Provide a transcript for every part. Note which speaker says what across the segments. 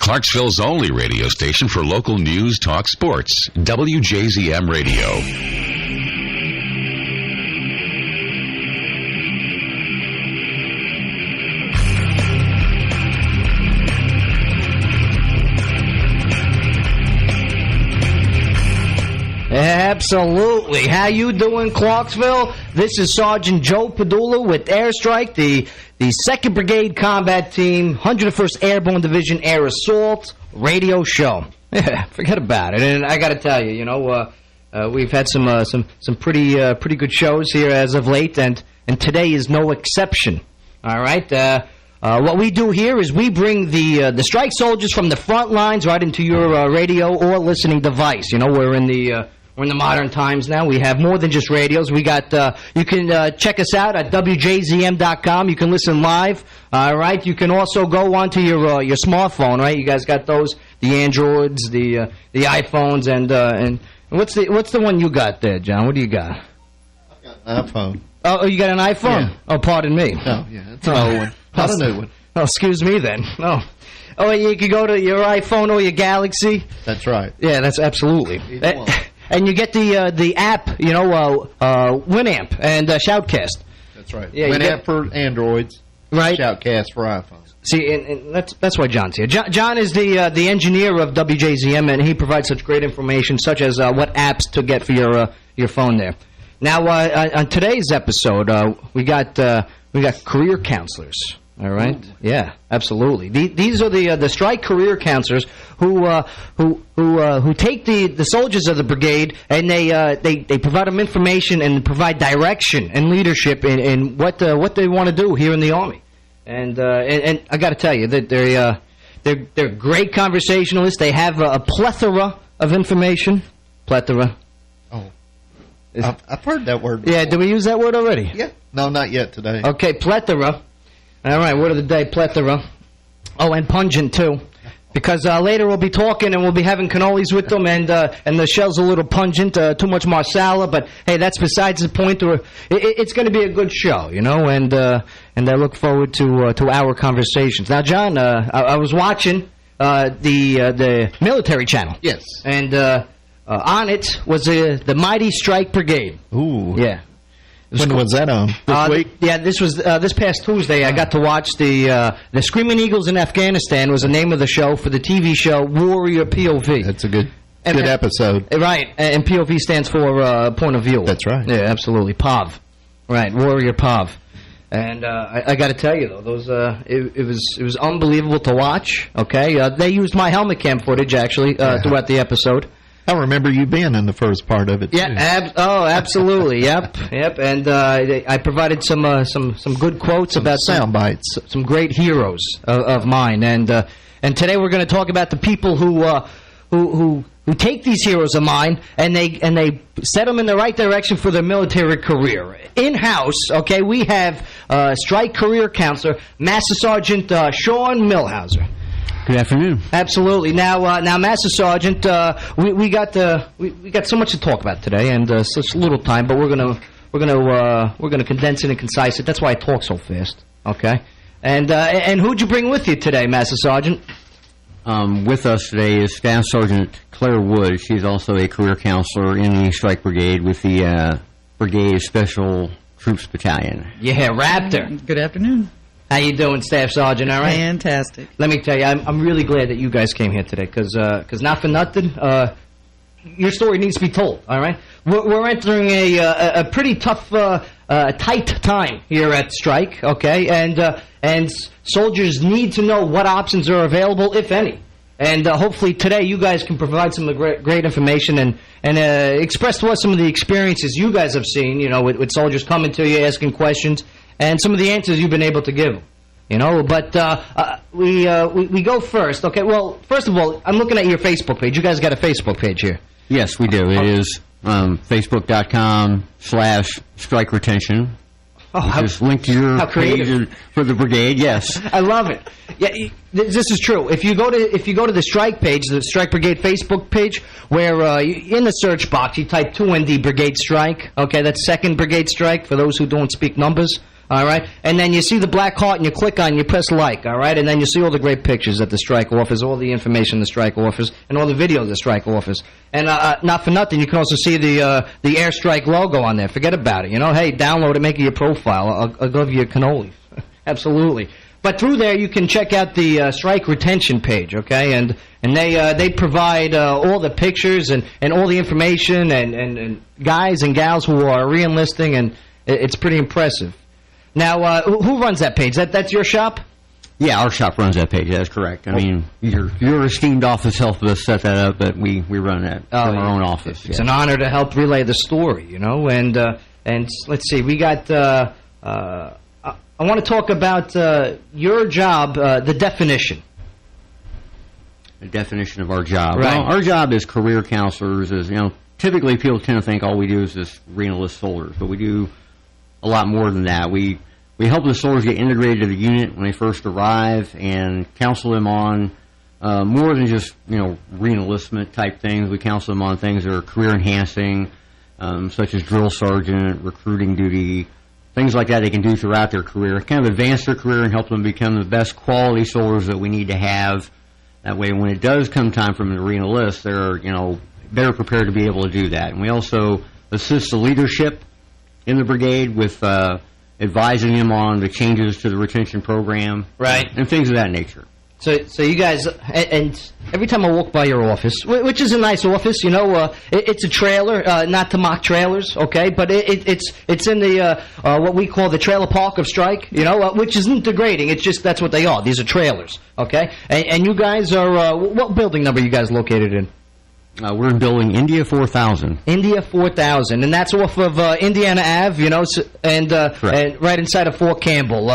Speaker 1: Clarksville's only radio station for local news, talk, sports. WJZM Radio.
Speaker 2: Absolutely. How you doing, Clarksville? This is Sergeant Joe Padula with Airstrike, the 2nd Brigade Combat Team, 101st Airborne Division Air Assault radio show. Yeah, forget about it. And I got to tell you, we've had some pretty good shows here as of late, and today is no exception. All right. What we do here is we bring the strike soldiers from the front lines right into your radio or listening device. We're in the modern times now. We have more than just radios. We got you can check us out at WJZM.com. You can listen live. All right. You can also go onto your smartphone. Right. You guys got those, the Androids, the iPhones, and what's the one you got there, John? What do you got?
Speaker 3: I've got an iPhone.
Speaker 2: Oh, you got an iPhone? Yeah. Oh, pardon me.
Speaker 3: Oh, yeah, it's an old one. Not a new one.
Speaker 2: Oh, excuse me then. Oh, you can go to your iPhone or your Galaxy.
Speaker 3: That's right.
Speaker 2: Yeah, that's absolutely. And you get the app, Winamp and Shoutcast.
Speaker 3: That's right. Yeah, Winamp for Androids,
Speaker 2: right?
Speaker 3: Shoutcast for iPhones.
Speaker 2: See, and that's why John's here. John is the engineer of WJZM, and he provides such great information, such as what apps to get for your phone there. Now, on today's episode, we got career counselors. All right. Ooh. Yeah, absolutely. These are the strike career counselors who take the soldiers of the brigade and they provide them information and provide direction and leadership in what they want to do here in the Army. And I got to tell you that they're great conversationalists. They have a plethora of information. Plethora.
Speaker 3: Oh, I've heard that word before.
Speaker 2: Yeah, did we use that word already?
Speaker 3: Yeah. No, not yet today.
Speaker 2: Okay, plethora. All right, word of the day, plethora. Oh, and pungent, too. Because later we'll be talking and we'll be having cannolis with them, and the shell's a little pungent, too much marsala, but, hey, that's besides the point. It's going to be a good show, and I look forward to our conversations. Now, John, I was watching the military channel.
Speaker 3: Yes.
Speaker 2: And on it was the mighty Strike Brigade.
Speaker 3: Ooh.
Speaker 2: Yeah.
Speaker 3: When was that on? This week?
Speaker 2: Yeah, this was this past Tuesday. I got to watch the Screaming Eagles in Afghanistan was the name of the show for the TV show Warrior POV.
Speaker 3: That's a good episode.
Speaker 2: Right, and POV stands for point of view.
Speaker 3: That's right.
Speaker 2: Yeah, absolutely. POV. Right, Warrior POV. And I got to tell you though, those it was unbelievable to watch. Okay, they used my helmet cam footage actually throughout the episode.
Speaker 3: I remember you being in the first part of it, too.
Speaker 2: Yeah, absolutely. Yep. And I provided some good quotes about
Speaker 3: sound bites,
Speaker 2: some great heroes of mine. And today we're going to talk about the people who take these heroes of mine and they set them in the right direction for their military career. In-house, okay, we have Strike Career Counselor, Master Sergeant Sean Milhauser.
Speaker 4: Good afternoon.
Speaker 2: Absolutely. Now, Master Sergeant, we got so much to talk about today, and such little time. But we're gonna condense it and concise it. That's why I talk so fast. Okay. And who'd you bring with you today, Master Sergeant?
Speaker 4: With us today is Staff Sergeant Claire Wood. She's also a career counselor in the Strike Brigade with the Brigade Special Troops Battalion.
Speaker 2: Yeah, Raptor.
Speaker 5: Good afternoon.
Speaker 2: How you doing, Staff Sergeant? All right?
Speaker 5: Fantastic.
Speaker 2: Let me tell you, I'm really glad that you guys came here today, because not for nothing, your story needs to be told, all right? We're entering a pretty tough, tight time here at Strike, okay? And soldiers need to know what options are available, if any. And hopefully today you guys can provide some great information and express to us some of the experiences you guys have seen, with soldiers coming to you, asking questions, and some of the answers you've been able to give them, But we go first. Okay, well, first of all, I'm looking at your Facebook page. You guys got a Facebook page here.
Speaker 4: Yes, we do. It is Facebook.com/Strike Retention. Just link to your page for the brigade. Yes,
Speaker 2: I love it. Yeah, this is true. If you go to the Strike page, the Strike Brigade Facebook page, where in the search box you type 2ND Brigade Strike. Okay, that's 2nd Brigade Strike for those who don't speak numbers. all right? And then you see the black heart, and you click on, you press like, all right? And then you see all the great pictures that the Strike offers, all the information the Strike offers, and all the videos the Strike offers. And not for nothing, you can also see the Airstrike logo on there. Forget about it, you know? Hey, download it, make it your profile. I'll give you a cannoli. Absolutely. But through there, you can check out the Strike retention page, okay? And they provide all the pictures and all the information and guys and gals who are re-enlisting, and it's pretty impressive. Now, who runs that page? That's your shop?
Speaker 4: Yeah, our shop runs that page. That's correct. I mean, your esteemed office helped us set that up, but we run that from our own office.
Speaker 2: It's an honor to help relay the story, you know? And let's see, we got... I want to talk about your job, the definition.
Speaker 4: The definition of our job.
Speaker 2: Right.
Speaker 4: Well, our job as career counselors is, you know, typically people tend to think all we do is just re-enlist soldiers, but we do a lot more than that. We help the soldiers get integrated to the unit when they first arrive and counsel them on more than just, you know, re-enlistment type things. We counsel them on things that are career enhancing, such as drill sergeant, recruiting duty, things like that they can do throughout their career, kind of advance their career and help them become the best quality soldiers that we need to have. That way, when it does come time for them to re-enlist, they're, you know, better prepared to be able to do that. And we also assist the leadership in the brigade with advising them on the changes to the retention program,
Speaker 2: right,
Speaker 4: and things of that nature.
Speaker 2: So you guys, and every time I walk by your office, which is a nice office, you know, it's a trailer, not to mock trailers, okay, but it's in the what we call the trailer park of Strike, you know, which isn't degrading. It's just that's what they are. These are trailers, okay. And you guys are what building number are you guys located in?
Speaker 4: We're in building India 4000.
Speaker 2: India 4000, and that's off of Indiana Ave, you know, and right inside of Fort Campbell.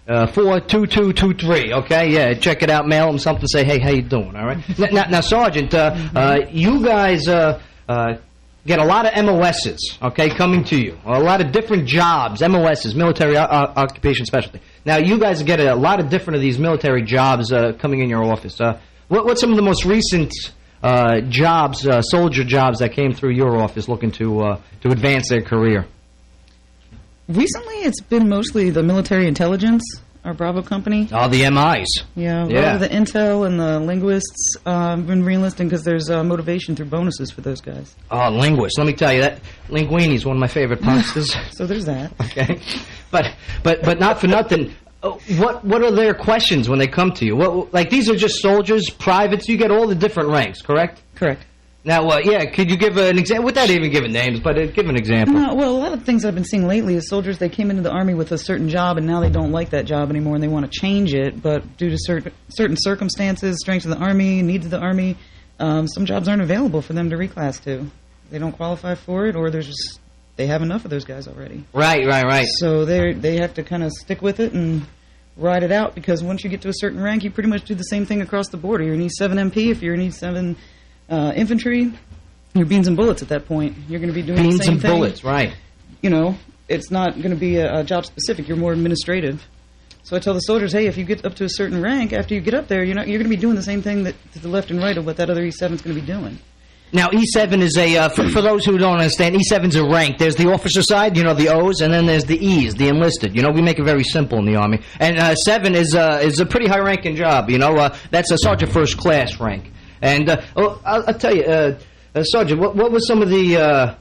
Speaker 2: 42223, okay? Yeah, check it out, mail them something, say, hey, how you doing, all right? Now, Sergeant, you guys get a lot of MOSs, okay, coming to you. A lot of different jobs, MOSs, military occupation specialty. Now, you guys get a lot of different of these military jobs coming in your office. What's some of the most recent jobs, soldier jobs that came through your office looking to advance their career?
Speaker 5: Recently, it's been mostly the military intelligence, our Bravo company.
Speaker 2: Oh, the MIs.
Speaker 5: Yeah, a lot of the intel and the linguists have been re-enlisting because there's motivation through bonuses for those guys.
Speaker 2: Oh, linguists. Let me tell you, that Linguini's one of my favorite punsters.
Speaker 5: So there's that.
Speaker 2: Okay. But not for nothing. What are their questions when they come to you? Like, these are just soldiers, privates. You get all the different ranks, correct?
Speaker 5: Correct.
Speaker 2: Now, yeah, could you give an example, without even giving names, but give an example?
Speaker 5: No, well, a lot of things I've been seeing lately is soldiers, they came into the Army with a certain job, and now they don't like that job anymore, and they want to change it, but due to certain circumstances, strengths of the Army, needs of the Army, some jobs aren't available for them to reclass to. They don't qualify for it, or they have enough of those guys already.
Speaker 2: Right.
Speaker 5: So they have to kind of stick with it and ride it out, because once you get to a certain rank, you pretty much do the same thing across the board. You're an E7 MP, if you're an E7 infantry, you're beans and bullets at that point. You're going to be doing the same thing.
Speaker 2: Beans and bullets, right.
Speaker 5: You know, it's not going to be a job specific. You're more administrative. So I tell the soldiers, hey, if you get up to a certain rank, after you get up there, you're going to be doing the same thing that to the left and right of what that other E7 is going to be doing.
Speaker 2: Now, E7 is a, for those who don't understand, E7 is a rank. There's the officer side, you know, the O's, and then there's the E's, the enlisted. You know, we make it very simple in the Army. And 7 is a pretty high-ranking job, you know. That's a sergeant first class rank. And I'll tell you, Sergeant, what was some of the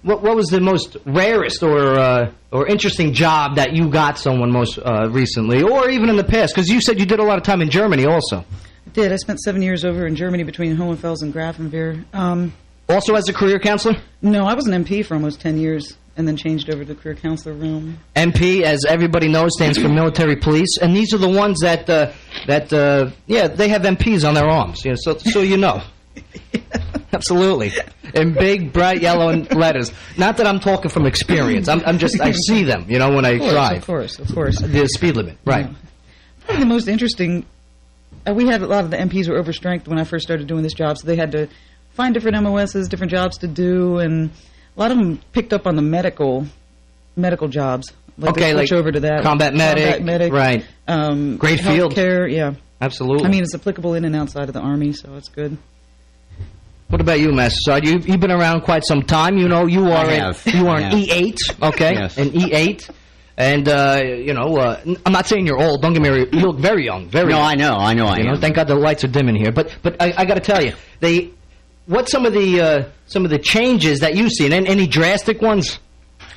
Speaker 2: what was the most rarest or interesting job that you got someone most recently, or even in the past? Because you said you did a lot of time in Germany, also.
Speaker 5: I did. I spent 7 years over in Germany between Hohenfels and Grafenwehr.
Speaker 2: Also as a career counselor?
Speaker 5: No, I was an MP for almost 10 years. And then changed over to the career counselor realm. MP,
Speaker 2: as everybody knows, stands for military police, and these are the ones that they have MPs on their arms. You know, so you know, absolutely, in big bright yellow letters. Not that I'm talking from experience. I'm just I see them. You know, when I drive.
Speaker 5: Of course.
Speaker 2: The speed limit, right?
Speaker 5: Yeah. Probably the most interesting. We had a lot of the MPs were overstrength when I first started doing this job, so they had to find different MOSs, different jobs to do, and a lot of them picked up on the medical jobs. Like they switch over to that.
Speaker 2: Combat medic. Right. Great field.
Speaker 5: Healthcare, yeah.
Speaker 2: Absolutely.
Speaker 5: I mean, it's applicable in and outside of the Army, so it's good.
Speaker 2: What about you, Master Sergeant? You've been around quite some time. You know, you are an E8, okay?
Speaker 4: Yes.
Speaker 2: An E8. And, I'm not saying you're old. Don't get me wrong. You look very young. Very young.
Speaker 4: I know I am.
Speaker 2: Thank God the lights are dim in here. But I got to tell you, what's some of the changes that you've seen? Any drastic ones?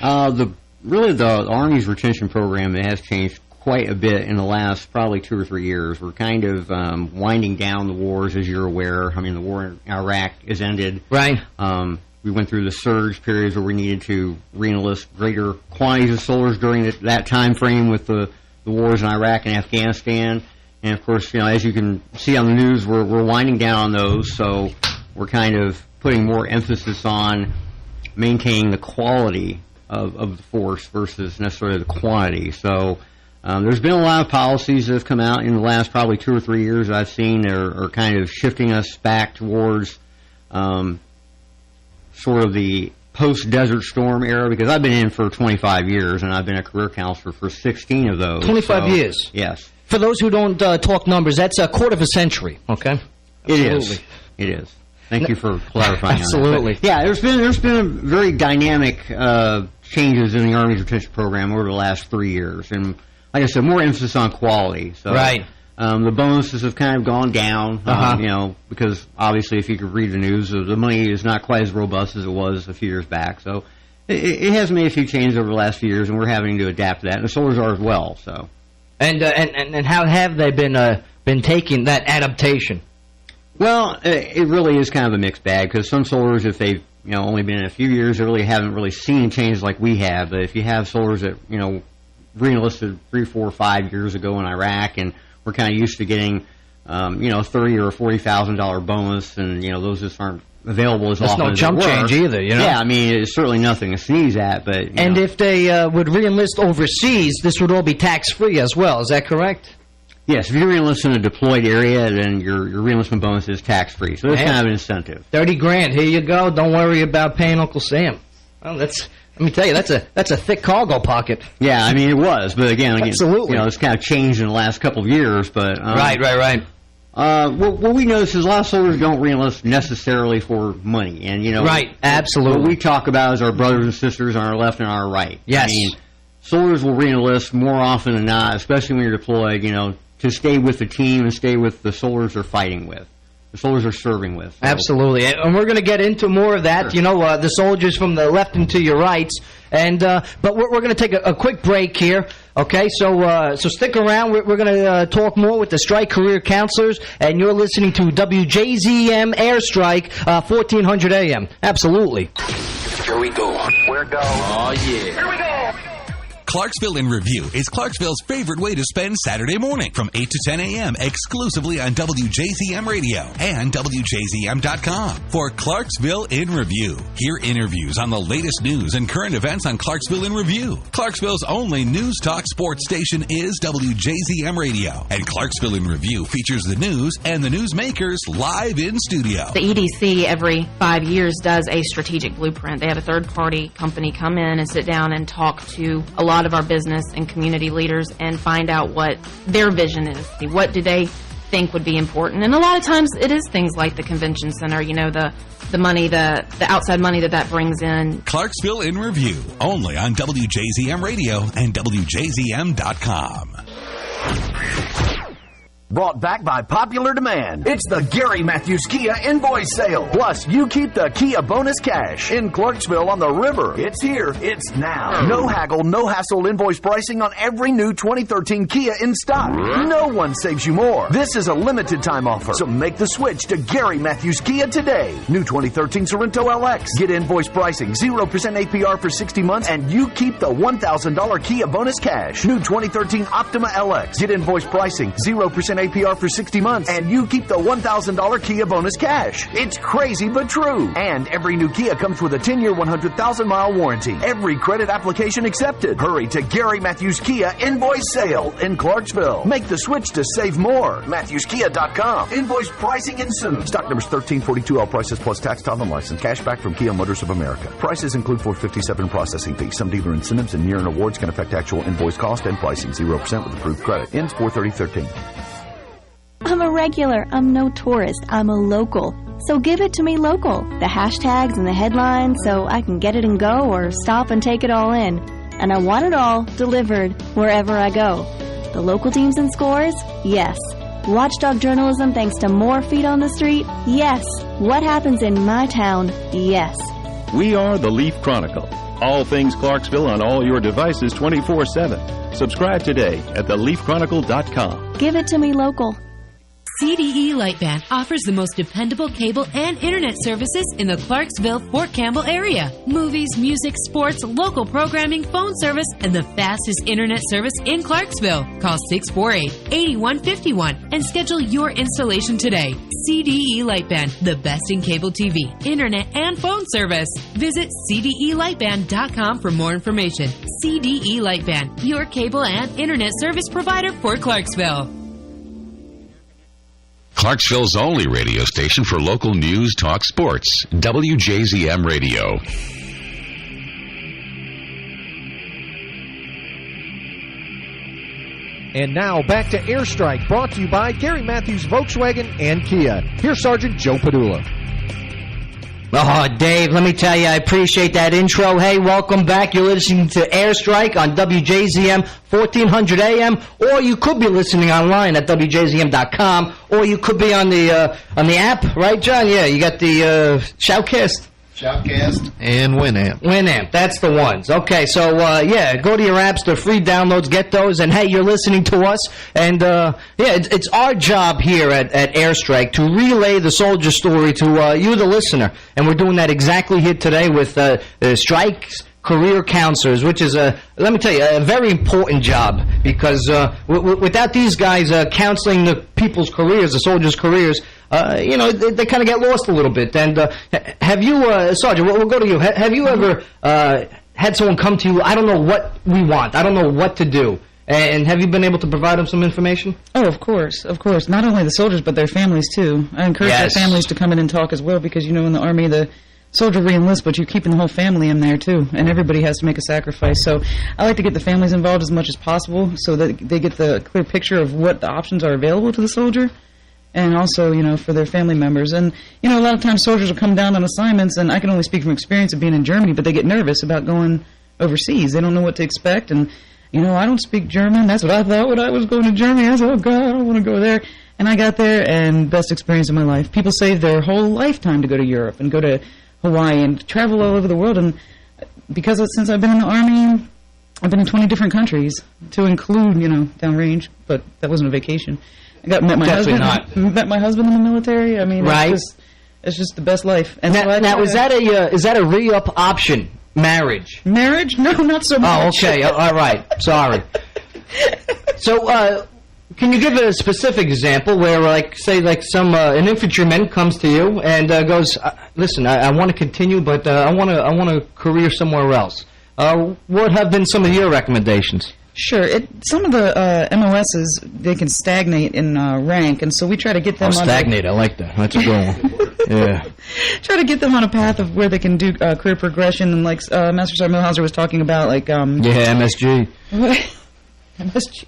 Speaker 4: The Army's retention program has changed quite a bit in the last probably 2 or 3 years. We're kind of winding down the wars, as you're aware. I mean, the war in Iraq is ended.
Speaker 2: Right.
Speaker 4: We went through the surge periods where we needed to re-enlist greater quantities of soldiers during that time frame with the wars in Iraq and Afghanistan. And, of course, as you can see on the news, we're winding down on those. So we're kind of putting more emphasis on maintaining the quality of the force versus necessarily the quantity. So there's been a lot of policies that have come out in the last probably 2 or 3 years I've seen are kind of shifting us back towards sort of the post-Desert Storm era, because I've been in for 25 years, and I've been a career counselor for 16 of those. 25
Speaker 2: years?
Speaker 4: Yes.
Speaker 2: For those who don't talk numbers, that's a quarter of a century, okay?
Speaker 4: It is. Thank you for clarifying
Speaker 2: Absolutely.
Speaker 4: On that. But, yeah, there's been very dynamic changes in the Army's retention program over the last 3 years, and like I said, more emphasis on quality. So,
Speaker 2: right.
Speaker 4: The bonuses have kind of gone down, because obviously, if you could read the news, the money is not quite as robust as it was a few years back. So, it has made a few changes over the last few years, and we're having to adapt to that, and the soldiers are as well. So,
Speaker 2: and how have they been taking that adaptation?
Speaker 4: Well, it really is kind of a mixed bag, because some soldiers, if they've only been in a few years, they really haven't really seen changes like we have. But if you have soldiers that re-enlisted 3, 4, 5 years ago in Iraq, and we're kind of used to getting, $30,000 or $40,000 bonus, and those just aren't available as often as they were.
Speaker 2: That's no jump change either,
Speaker 4: Yeah, I mean, it's certainly nothing to sneeze at, but.
Speaker 2: And if they would re-enlist overseas, this would all be tax-free as well. Is that correct?
Speaker 4: Yes, if you re-enlist in a deployed area, then your re-enlistment bonus is tax-free. So that's kind of an incentive. $30,000,
Speaker 2: here you go. Don't worry about paying Uncle Sam. Well, let me tell you, that's a thick cargo pocket.
Speaker 4: Yeah, I mean, it was, but again,
Speaker 2: absolutely.
Speaker 4: It's kind of changed in the last couple of years. But
Speaker 2: right.
Speaker 4: What we notice is a lot of soldiers don't re-enlist necessarily for money, and
Speaker 2: right, absolutely.
Speaker 4: What we talk about is our brothers and sisters on our left and our right.
Speaker 2: Yes,
Speaker 4: I mean, soldiers will re-enlist more often than not, especially when you're deployed. To stay with the team and stay with the soldiers they're fighting with. The soldiers are serving with. So.
Speaker 2: Absolutely. And we're going to get into more of that,
Speaker 4: sure.
Speaker 2: The soldiers from the left and to your rights. And but we're going to take a quick break here, okay? So stick around. We're going to talk more with the Strike Career Counselors, and you're listening to WJZM Airstrike, 1400 AM. Absolutely.
Speaker 1: Here we go.
Speaker 6: We're go.
Speaker 1: Oh, yeah.
Speaker 6: Here we go.
Speaker 7: Clarksville in Review is Clarksville's favorite way to spend Saturday morning from 8 to 10 a.m. exclusively on WJZM Radio and WJZM.com. For Clarksville in Review, hear interviews on the latest news and current events on Clarksville in Review. Clarksville's only news talk sports station is WJZM Radio, and Clarksville in Review features the news and the newsmakers live in studio.
Speaker 8: The EDC every 5 years does a strategic blueprint. They have a third-party company come in and sit down and talk to a lot of our business and community leaders and find out what their vision is. What do they think would be important? And a lot of times it is things like the convention center, the money, the outside money that brings in.
Speaker 7: Clarksville in Review, only on WJZM Radio and WJZM.com.
Speaker 9: Brought back by popular demand. It's the Gary Matthews Kia Invoice Sale. Plus, you keep the Kia bonus cash. In Clarksville on the river. It's here. It's now. No haggle, no hassle invoice pricing on every new 2013 Kia in stock. No one saves you more. This is a limited time offer. So make the switch to Gary Matthews Kia today. New 2013 Sorrento LX. Get invoice pricing, 0% APR for 60 months, and you keep the $1,000 Kia bonus cash. New 2013 Optima LX. Get invoice pricing, 0% APR for 60 months, and you keep the $1,000 Kia bonus cash. It's crazy but true. And every new Kia comes with a 10-year, 100,000-mile warranty. Every credit application accepted. Hurry to Gary Matthews Kia Invoice Sale in Clarksville. Make the switch to save more. MatthewsKia.com. Invoice pricing ensues. Stock numbers 1342, all prices plus tax, title, and license. Cash back from Kia Motors of America. Prices include $457 processing fee. Some dealer incentives and year-end awards can affect actual invoice cost and pricing. 0% with approved credit. Ends 4/30/13.
Speaker 10: I'm a regular. I'm no tourist. I'm a local. So give it to me local. The hashtags and the headlines so I can get it and go or stop and take it all in. and I want it all delivered wherever I go. The local teams and scores? Yes. Watchdog journalism thanks to more feet on the street? Yes. What happens in my town? Yes.
Speaker 6: We are the Leaf Chronicle. All things Clarksville on all your devices 24/7. Subscribe today at theleafchronicle.com.
Speaker 10: Give it to me local.
Speaker 11: CDE Lightband offers the most dependable cable and internet services in the Clarksville-Fort Campbell area. Movies, music, sports, local programming, phone service, and the fastest internet service in Clarksville. Call 648-8151 and schedule your installation today. CDE Lightband, the best in cable TV, internet, and phone service. Visit cdelightband.com for more information. CDE Lightband, your cable and internet service provider for Clarksville.
Speaker 1: Clarksville's only radio station for local news, talk, sports. WJZM Radio.
Speaker 12: And now back to Airstrike, brought to you by Gary Matthews Volkswagen and Kia. Here's Sergeant Joe Padula.
Speaker 2: Oh, Dave, let me tell you, I appreciate that intro. Hey, welcome back. You're listening to Airstrike on WJZM 1400 AM, or you could be listening online at WJZM.com, or you could be on the app, right, John? Yeah, you got the Shoutcast.
Speaker 3: Shoutcast and Winamp.
Speaker 2: Winamp, that's the ones. Okay, so, yeah, go to your apps, they're free downloads, get those, and hey, you're listening to us, and, yeah, it's our job here at Airstrike to relay the soldier story to you, the listener, and we're doing that exactly here today with Strike's Career Counselors, which is, let me tell you, a very important job, because without these guys counseling the people's careers, the soldiers' careers, you know, they kind of get lost a little bit. And have you, Sergeant, we'll go to you. Have you ever had someone come to you, I don't know what we want, I don't know what to do, and have you been able to provide them some information?
Speaker 5: Oh, of course, of course. Not only the soldiers, but their families, too. I encourage their families to come in and talk as well, because, you know, in the Army, the soldier re-enlists, but you're keeping the whole family in there, too, and everybody has to make a sacrifice. So I like to get the families involved as much as possible so that they get the clear picture of what the options are available to the soldier, and also, you know, for their family members. And, you know, a lot of times soldiers will come down on assignments, and I can only speak from experience of being in Germany, but they get nervous about going overseas. They don't know what to expect, and, you know, I don't speak German. That's what I thought when I was going to Germany. I said, oh, God, I don't want to go there. And I got there, and best experience of my life. People save their whole lifetime to go to Europe and go to Hawaii and travel all over the world. And because since I've been in the Army, I've been in 20 different countries, to include, you know, downrange, but that wasn't a vacation. Met my husband. Met my husband in the military. I mean, right. It's just the best life. And
Speaker 2: now is that a re-up option? Marriage?
Speaker 5: Marriage? No, not so much.
Speaker 2: Oh, okay. All right. Sorry. So, can you give a specific example where, like, say, like an infantryman comes to you and goes, "Listen, I want to continue, but I want a career somewhere else." What have been some of your recommendations?
Speaker 5: Sure. Some of the MOSs, they can stagnate in rank, and so we try to get them
Speaker 2: stagnate. I like that. That's a good one. Yeah.
Speaker 5: Try to get them on a path of where they can do career progression, and like Master Sergeant Milhauser was talking about, like
Speaker 2: MSG.
Speaker 5: MSG.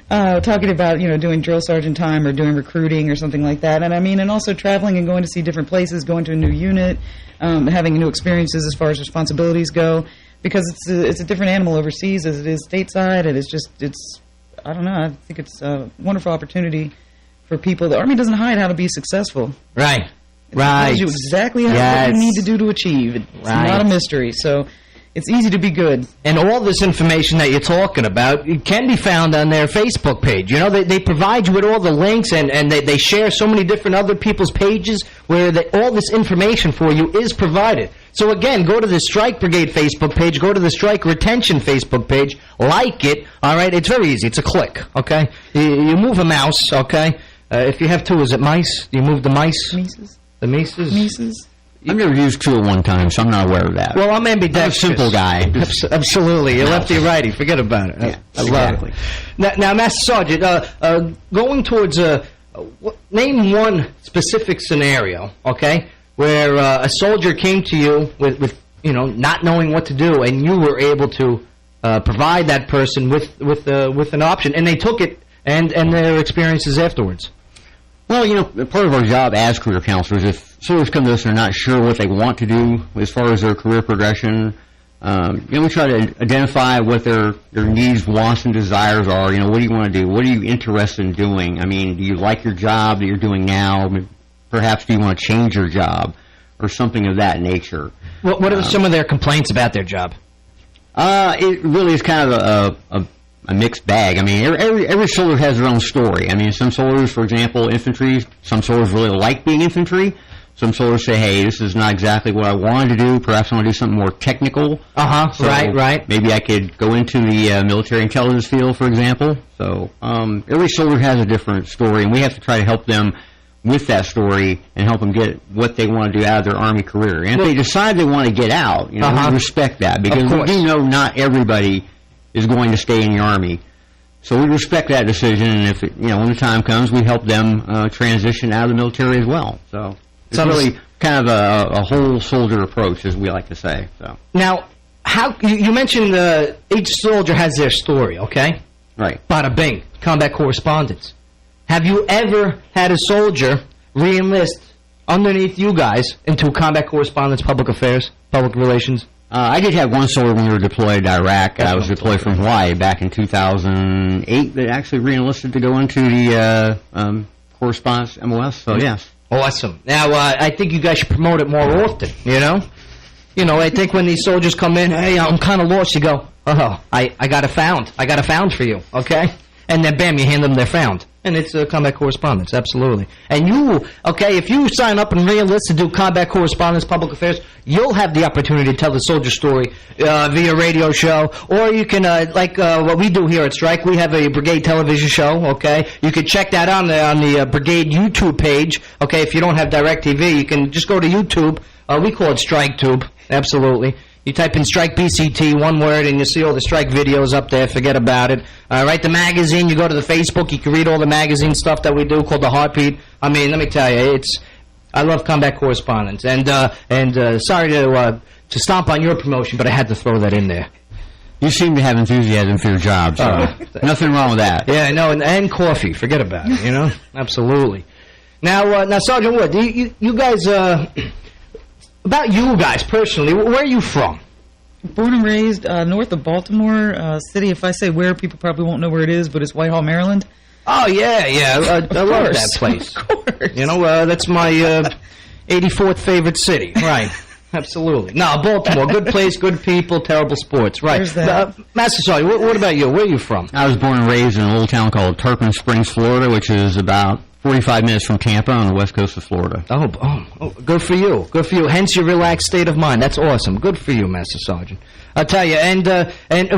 Speaker 5: Talking about, you know, doing drill sergeant time or doing recruiting or something like that. And I mean, and also traveling and going to see different places, going to a new unit, having new experiences as far as responsibilities go. Because it's a different animal overseas as it is stateside, and it's I don't know, I think it's a wonderful opportunity for people. The Army doesn't hide how to be successful.
Speaker 2: Right.
Speaker 5: It tells you exactly what you need to do to achieve. It's not a mystery, so it's easy to be good.
Speaker 2: And all this information that you're talking about, it can be found on their Facebook page. You know, they provide you with all the links, and they share so many different other people's pages where all this information for you is provided. So again, go to the Strike Brigade Facebook page, go to the Strike Retention Facebook page, like it, all right? It's very easy. It's a click, okay? You move a mouse, okay? If you have two, is it mice? You move the mice?
Speaker 5: Mises.
Speaker 2: The mices?
Speaker 5: Mises.
Speaker 4: I've never used two at one time, so I'm not aware of that.
Speaker 2: Well, I'm ambidextrous.
Speaker 4: I'm a simple guy.
Speaker 2: Absolutely. You're lefty-righty. Forget about it.
Speaker 4: Yeah, exactly.
Speaker 2: Now, Master Sergeant, going towards name one specific scenario, okay, where a soldier came to you with you know, not knowing what to do, and you were able to provide that person with an option, and they took it, and their experiences afterwards.
Speaker 4: Well, you know, part of our job as career counselors, if soldiers come to us and are not sure what they want to do as far as their career progression, We try to identify what their needs, wants, and desires are. What do you want to do? What are you interested in doing? I mean, do you like your job that you're doing now? Perhaps do you want to change your job or something of that nature?
Speaker 2: What are some of their complaints about their job?
Speaker 4: It really is kind of a mixed bag. I mean, every soldier has their own story. I mean, some soldiers, for example, infantry, some soldiers really like being infantry. Some soldiers say, hey, this is not exactly what I wanted to do. Perhaps I want to do something more technical. So
Speaker 2: right.
Speaker 4: Maybe I could go into the military intelligence field, for example. So every soldier has a different story, and we have to try to help them with that story and help them get what they want to do out of their Army career. And if they decide they want to get out, we respect that, because we do know not everybody is going to stay in the Army. So we respect that decision, and if when the time comes, we help them transition out of the military as well. So it's really kind of a whole soldier approach, as we like to say. So
Speaker 2: now, how you mentioned each soldier has their story, okay?
Speaker 4: Right.
Speaker 2: Bada bing, combat correspondence. Have you ever had a soldier re-enlist underneath you guys into combat correspondence, public affairs, public relations?
Speaker 4: I did have one soldier when we were deployed to Iraq. I was deployed from Hawaii back in 2008 that actually re-enlisted to go into the correspondence MOS, so yes.
Speaker 2: Awesome. Now, I think you guys should promote it more often, I think when these soldiers come in, hey, I'm kind of lost, you go, I got a found. I got a found for you, okay? And then, bam, you hand them their found. And it's combat correspondence, absolutely. And if you sign up and re-enlist to do combat correspondence, public affairs, you'll have the opportunity to tell the soldier story via radio show, or you can, what we do here at Strike, we have a Brigade television show, okay? You can check that on the Brigade YouTube page, okay? If you don't have DirecTV, you can just go to YouTube. We call it Strike Tube, absolutely. You type in Strike BCT, one word, and you see all the Strike videos up there. Forget about it. The magazine, you go to the Facebook, you can read all the magazine stuff that we do called The Heartbeat. I mean, let me tell you, I love combat correspondence. And sorry to stomp on your promotion, but I had to throw that in there.
Speaker 4: You seem to have enthusiasm for your job, so nothing wrong with that.
Speaker 2: Yeah, no, and coffee. Forget about it, Absolutely. Now, Sergeant Wood, you guys... About you guys personally, where are you from?
Speaker 5: Born and raised north of Baltimore City. If I say where, people probably won't know where it is, but it's Whitehall, Maryland.
Speaker 2: Oh, yeah. I love that place.
Speaker 5: Of course.
Speaker 2: That's my 84th favorite city. Right. Absolutely. No, Baltimore, good place, good people, terrible sports. Right.
Speaker 5: There's that.
Speaker 2: Master Sergeant, what about you? Where are you from?
Speaker 4: I was born and raised in a little town called Tarpon Springs, Florida, which is about 45 minutes from Tampa on the west coast of Florida.
Speaker 2: Oh, good for you. Good for you. Hence your relaxed state of mind. That's awesome. Good for you, Master Sergeant. I'll tell you. And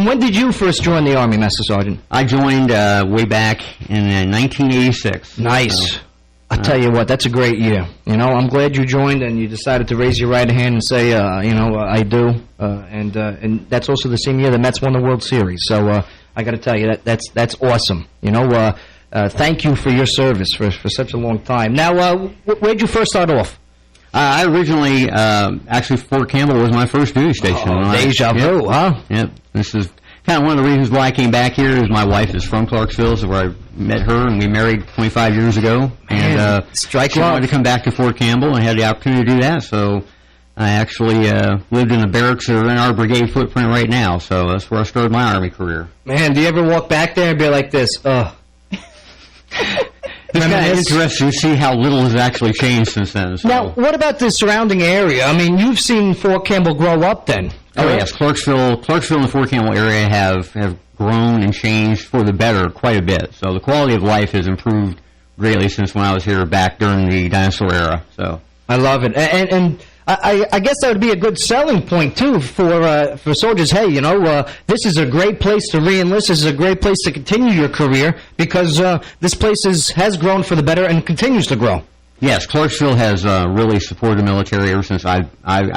Speaker 2: when did you first join the Army, Master Sergeant?
Speaker 4: I joined way back in 1986.
Speaker 2: Nice. I'll tell you what, that's a great year. I'm glad you joined and you decided to raise your right hand and say, I do. And that's also the same year the Mets won the World Series. So I got to tell you, that's awesome. Thank you for your service for such a long time. Now, where'd you first start off?
Speaker 4: I originally, actually, Fort Campbell was my first duty station.
Speaker 2: Deja vu, huh?
Speaker 4: Yep. This is kind of one of the reasons why I came back here. Is my wife is from Clarksville, so where I met her, and we married 25 years ago. And
Speaker 2: Strike
Speaker 4: she wanted to come back to Fort Campbell, and had the opportunity to do that. So I actually lived in the barracks that are in our brigade footprint right now. So that's where I started my Army career.
Speaker 2: Man, do you ever walk back there and be like this?
Speaker 4: It's kind of interesting to see how little has actually changed since then. So.
Speaker 2: Now, what about the surrounding area? I mean, you've seen Fort Campbell grow up then.
Speaker 4: Oh, yes. Clarksville and the Fort Campbell area have grown and changed for the better quite a bit. So the quality of life has improved greatly since when I was here back during the dinosaur era. So
Speaker 2: I love it. And I guess that would be a good selling point, too, for soldiers. Hey, this is a great place to re-enlist. This is a great place to continue your career because this place has grown for the better and continues to grow.
Speaker 4: Yes, Clarksville has really supported the military ever since I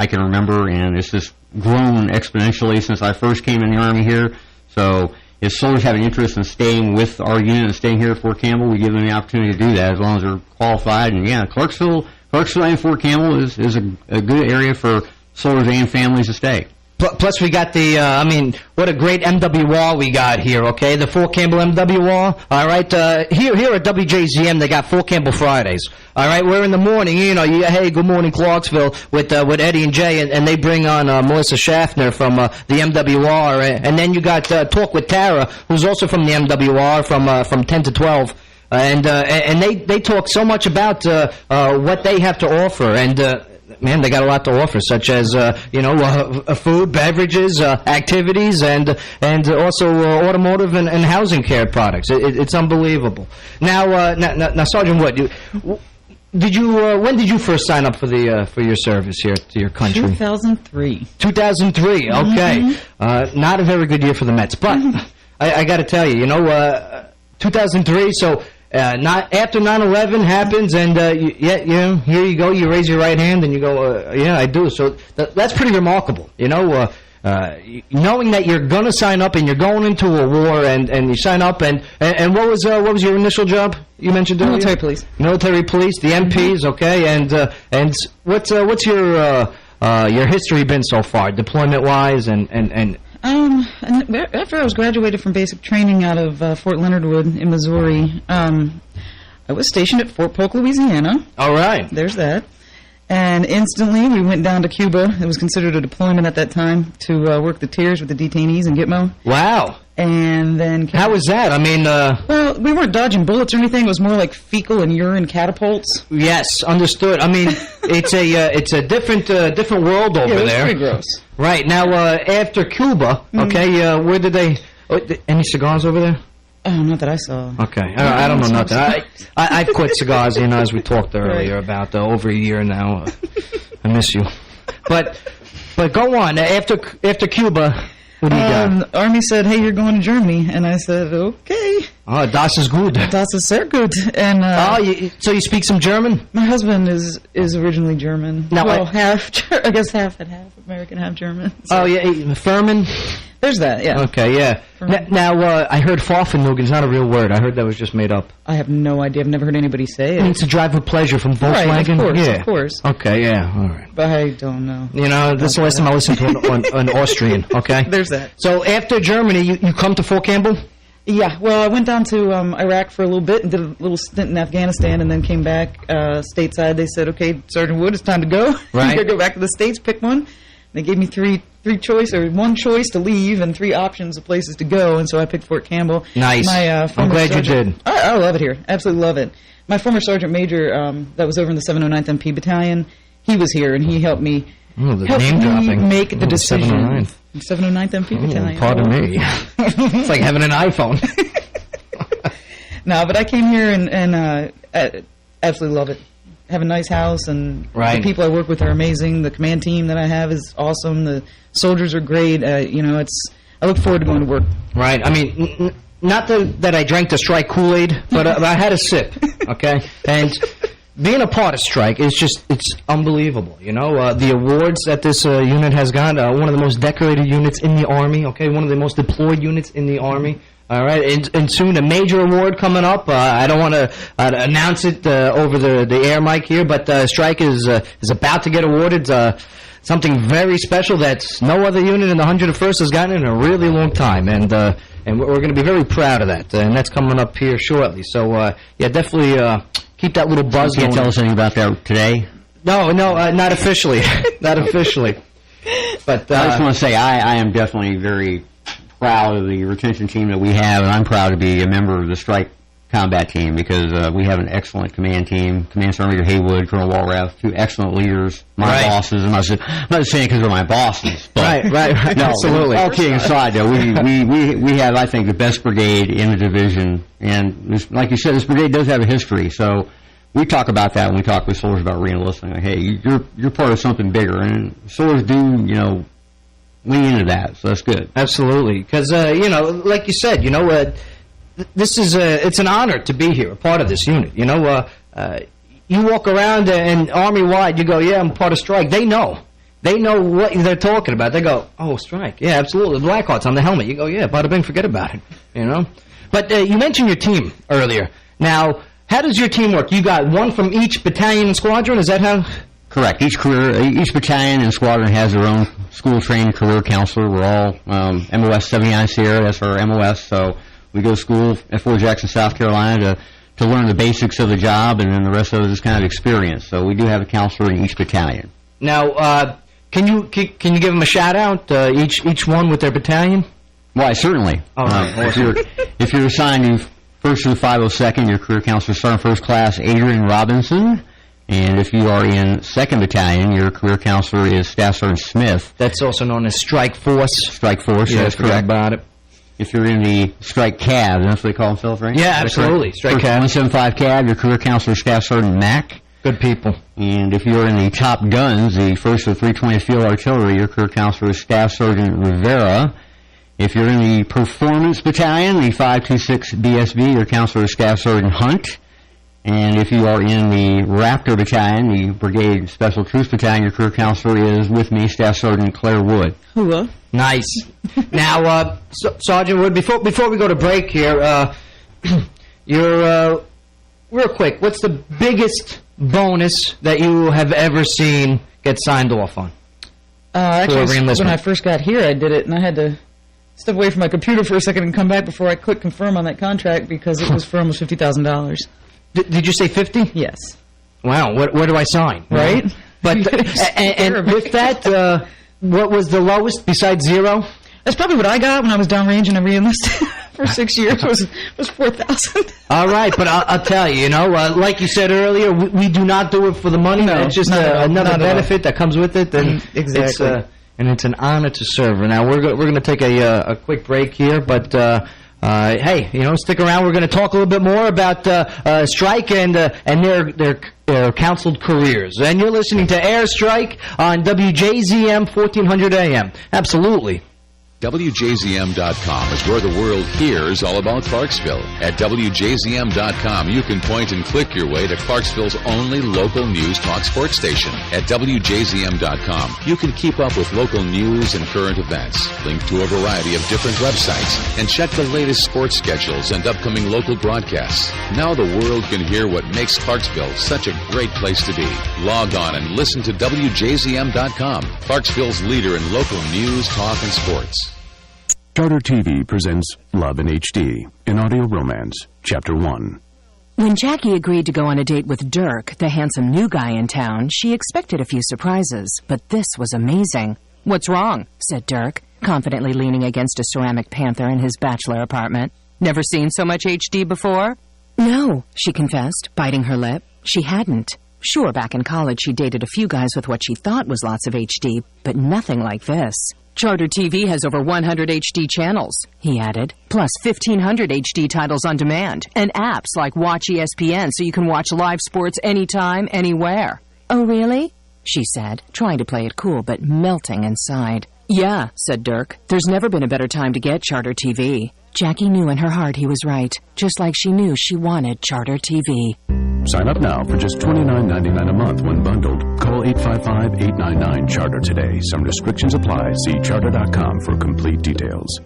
Speaker 4: can remember, and it's just grown exponentially since I first came in the Army here. So if soldiers have an interest in staying with our unit and staying here at Fort Campbell, we give them the opportunity to do that as long as they're qualified. And, yeah, Clarksville and Fort Campbell is a good area for soldiers and families to stay.
Speaker 2: Plus, we got the, what a great MWR we got here, okay? The Fort Campbell MWR, all right? Here at WJZM, they got Fort Campbell Fridays, all right? We're in the morning, hey, good morning, Clarksville, with Eddie and Jay, and they bring on Melissa Schaffner from the MWR, and then you got Talk with Tara, who's also from the MWR, from 10 to 12. And they talk so much about what they have to offer, and man, they got a lot to offer, such as food, beverages, activities, and also automotive and housing care products. It's unbelievable. Now, Sergeant Wood, when did you first sign up for your service here to your country?
Speaker 5: 2003.
Speaker 2: 2003. Okay, not a very good year for the Mets, but I got to tell you, 2003. So. Not after 9/11 happens, and here you go. You raise your right hand, and you go, "Yeah, I do." So that's pretty remarkable, knowing that you're going to sign up and you're going into a war, and you sign up, and what was your initial job? You mentioned earlier?
Speaker 5: Military police.
Speaker 2: Military police, the MPs, okay, and what's your history been so far, deployment wise, and
Speaker 5: after I was graduated from basic training out of Fort Leonard Wood in Missouri, I was stationed at Fort Polk, Louisiana.
Speaker 2: All right.
Speaker 5: There's that. And instantly we went down to Cuba. It was considered a deployment at that time to work the tiers with the detainees in Gitmo.
Speaker 2: Wow.
Speaker 5: And then...
Speaker 2: How was that?
Speaker 5: Well, we weren't dodging bullets or anything. It was more like fecal and urine catapults.
Speaker 2: Yes, understood. It's a different world over there.
Speaker 5: Yeah, pretty gross.
Speaker 2: Right. Now, after Cuba, okay, where did they... any cigars over there?
Speaker 5: Oh, not that I saw.
Speaker 2: Okay. I don't know nothing. I've quit cigars, as we talked earlier about over a year now. I miss you. But go on. After Cuba... What do you got?
Speaker 5: The Army said, "Hey, you're going to Germany," and I said, "Okay."
Speaker 2: Oh, das ist gut.
Speaker 5: Das ist sehr gut. And
Speaker 2: so you speak some German?
Speaker 5: My husband is originally German.
Speaker 2: No,
Speaker 5: well, half and half American, half German. So.
Speaker 2: Oh yeah, Furman.
Speaker 5: There's that, yeah.
Speaker 2: Okay, yeah. Now, I heard Pfaffenhugen's not a real word. I heard that was just made up.
Speaker 5: I have no idea. I've never heard anybody say it.
Speaker 2: It means to drive with pleasure from Volkswagen?
Speaker 5: Right, of course,
Speaker 2: yeah.
Speaker 5: Of course.
Speaker 2: Okay, yeah, all right.
Speaker 5: But I don't know.
Speaker 2: This is the last time I listened to an Austrian, okay?
Speaker 5: There's that.
Speaker 2: So after Germany, you come to Fort Campbell?
Speaker 5: Yeah, well, I went down to Iraq for a little bit and did a little stint in Afghanistan and then came back stateside. They said, "Okay, Sergeant Wood, it's time to go.
Speaker 2: Right.
Speaker 5: You gotta go back to the States, pick one." They gave me one choice to leave and three options of places to go, and so I picked Fort Campbell.
Speaker 2: Nice. I'm glad you did.
Speaker 5: I love it here. Absolutely love it. My former Sergeant Major that was over in the 709th MP Battalion, he was here, and he helped me make the decision. 709th MP Battalion.
Speaker 2: Pardon me. It's like having an iPhone.
Speaker 5: No, but I came here and absolutely love it. Have a nice house, and the people I work with are amazing. The command team that I have is awesome. The soldiers are great. I look forward to going to work.
Speaker 2: Right. Not that I drank the Strike Kool-Aid, but I had a sip, okay? And being a part of Strike is it's unbelievable, the awards that this unit has got, one of the most decorated units in the Army, okay? One of the most deployed units in the Army. All right, and soon a major award coming up. I don't want to announce it over the air mic here, but Strike is about to get awarded something very special that no other unit in the 101st has gotten in a really long time, and we're going to be very proud of that. And that's coming up here shortly. So definitely keep that little buzz going.
Speaker 4: You can't tell us anything about that today?
Speaker 2: No, not officially, not officially. But
Speaker 4: I just want to say I am definitely very proud of the retention team that we have, and I'm proud to be a member of the Strike Combat Team because we have an excellent command team. Command Sergeant Major Haywood, Colonel Walrath, two excellent leaders, my bosses. I'm not just saying because they're my bosses. But
Speaker 2: right.
Speaker 4: No,
Speaker 2: absolutely.
Speaker 4: All kidding aside, though, we have, I think, the best brigade in the division, and like you said, this brigade does have a history. So we talk about that when we talk with soldiers about re-enlisting. Like, hey, you're part of something bigger, and soldiers do, lean into that, so that's good.
Speaker 2: Absolutely, because like you said, this is it's an honor to be here, a part of this unit. You walk around and Army-wide, you go, "Yeah, I'm part of Strike." They know what they're talking about. They go, "Oh, Strike, yeah, absolutely." Black Hearts on the helmet. You go, "Yeah, bada bing, forget about it." But you mentioned your team earlier. Now, how does your team work? You got one from each battalion and squadron. Is that how?
Speaker 4: Correct. Each battalion and squadron has their own school-trained career counselor. We're all MOS 79 Sierra. That's our MOS. So we go to school at Fort Jackson, South Carolina to learn the basics of the job, and then the rest of it is kind of experience. So we do have a counselor in each battalion.
Speaker 2: Now, can you give them a shout-out, each one with their battalion?
Speaker 4: Why, certainly.
Speaker 2: All right.
Speaker 4: If you're assigned to 1st through 502nd, your career counselor Sergeant First Class Adrian Robinson. And if you are in 2nd Battalion, your career counselor is Staff Sergeant Smith.
Speaker 2: That's also known as Strike Force.
Speaker 4: Strike Force,
Speaker 2: yeah,
Speaker 4: that's correct.
Speaker 2: About it.
Speaker 4: If you're in the Strike Cav, that's what they call themselves, right?
Speaker 2: Yeah, absolutely. Strike Cav.
Speaker 4: 175 Cav, your career counselor is Staff Sergeant Mack.
Speaker 2: Good people.
Speaker 4: And if you're in the Top Guns, the 1st of 320 Field Artillery, your career counselor is Staff Sergeant Rivera. If you're in the Performance Battalion, the 526 BSB, your counselor is Staff Sergeant Hunt. And if you are in the Raptor Battalion, the Brigade Special Troops Battalion, your career counselor is with me, Staff Sergeant Claire Wood.
Speaker 5: Hooah.
Speaker 2: Nice. Now, Sergeant Wood, before we go to break here, you're real quick. What's the biggest bonus that you have ever seen get signed off on?
Speaker 5: Actually, when I first got here, I did it, and I had to step away from my computer for a second and come back before I clicked confirm on that contract because it was for almost $50,000.
Speaker 2: Did you say 50?
Speaker 5: Yes.
Speaker 2: Wow, where do I sign?
Speaker 5: Right?
Speaker 2: But and with that, what was the lowest besides zero?
Speaker 5: That's probably what I got when I was downrange and I re-enlisted for 6 years was $4,000.
Speaker 2: All right, but I'll tell you, like you said earlier, we do not do it for the money.
Speaker 5: No,
Speaker 2: it's just another benefit that comes with it. And
Speaker 5: exactly.
Speaker 2: It's an honor to serve. Now we're going to take a quick break here, but. Hey, stick around. We're going to talk a little bit more about Strike and their counseled careers. And you're listening to Airstrike on WJZM 1400 AM. Absolutely.
Speaker 1: WJZM.com is where the world hears all about Clarksville. At WJZM.com, you can point and click your way to Clarksville's only local news talk sports station. At WJZM.com, you can keep up with local news and current events, link to a variety of different websites, and check the latest sports schedules and upcoming local broadcasts. Now the world can hear what makes Clarksville such a great place to be. Log on and listen to WJZM.com, Clarksville's leader in local news, talk, and sports.
Speaker 13: Charter TV presents Love in HD, an audio romance, Chapter 1.
Speaker 14: When Jackie agreed to go on a date with Dirk, the handsome new guy in town, she expected a few surprises, but this was amazing. "What's wrong?" said Dirk, confidently leaning against a ceramic panther in his bachelor apartment. "Never seen so much HD before?" "No," she confessed, biting her lip. She hadn't. Sure, back in college she dated a few guys with what she thought was lots of HD, but nothing like this. "Charter TV has over 100 HD channels," he added, "plus 1,500 HD titles on demand, and apps like Watch ESPN so you can watch live sports anytime, anywhere." "Oh, really?" she said, trying to play it cool but melting inside. "Yeah," said Dirk. "There's never been a better time to get Charter TV." Jackie knew in her heart he was right, just like she knew she wanted Charter TV.
Speaker 13: Sign up now for just $29.99 a month when bundled. Call 855-899-CHARTER today. Some restrictions apply. See charter.com for complete details.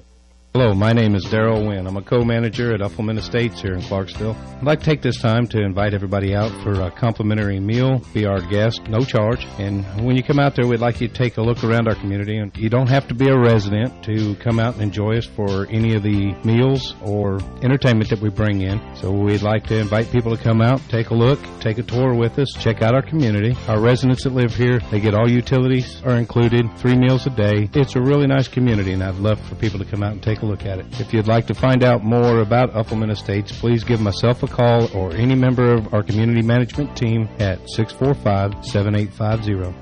Speaker 15: Hello, my name is Darrell Wynn. I'm a co-manager at Uffelman Estates here in Clarksville. I'd like to take this time to invite everybody out for a complimentary meal, be our guest, no charge. And when you come out there, we'd like you to take a look around our community. And you don't have to be a resident to come out and enjoy us for any of the meals or entertainment that we bring in. So we'd like to invite people to come out, take a look, take a tour with us, check out our community. Our residents that live here, they get all utilities are included, 3 meals a day. It's a really nice community, and I'd love for people to come out and take a look at it. If you'd like to find out more about Uffelman Estates, please give myself a call or any member of our community management team at 645-7850.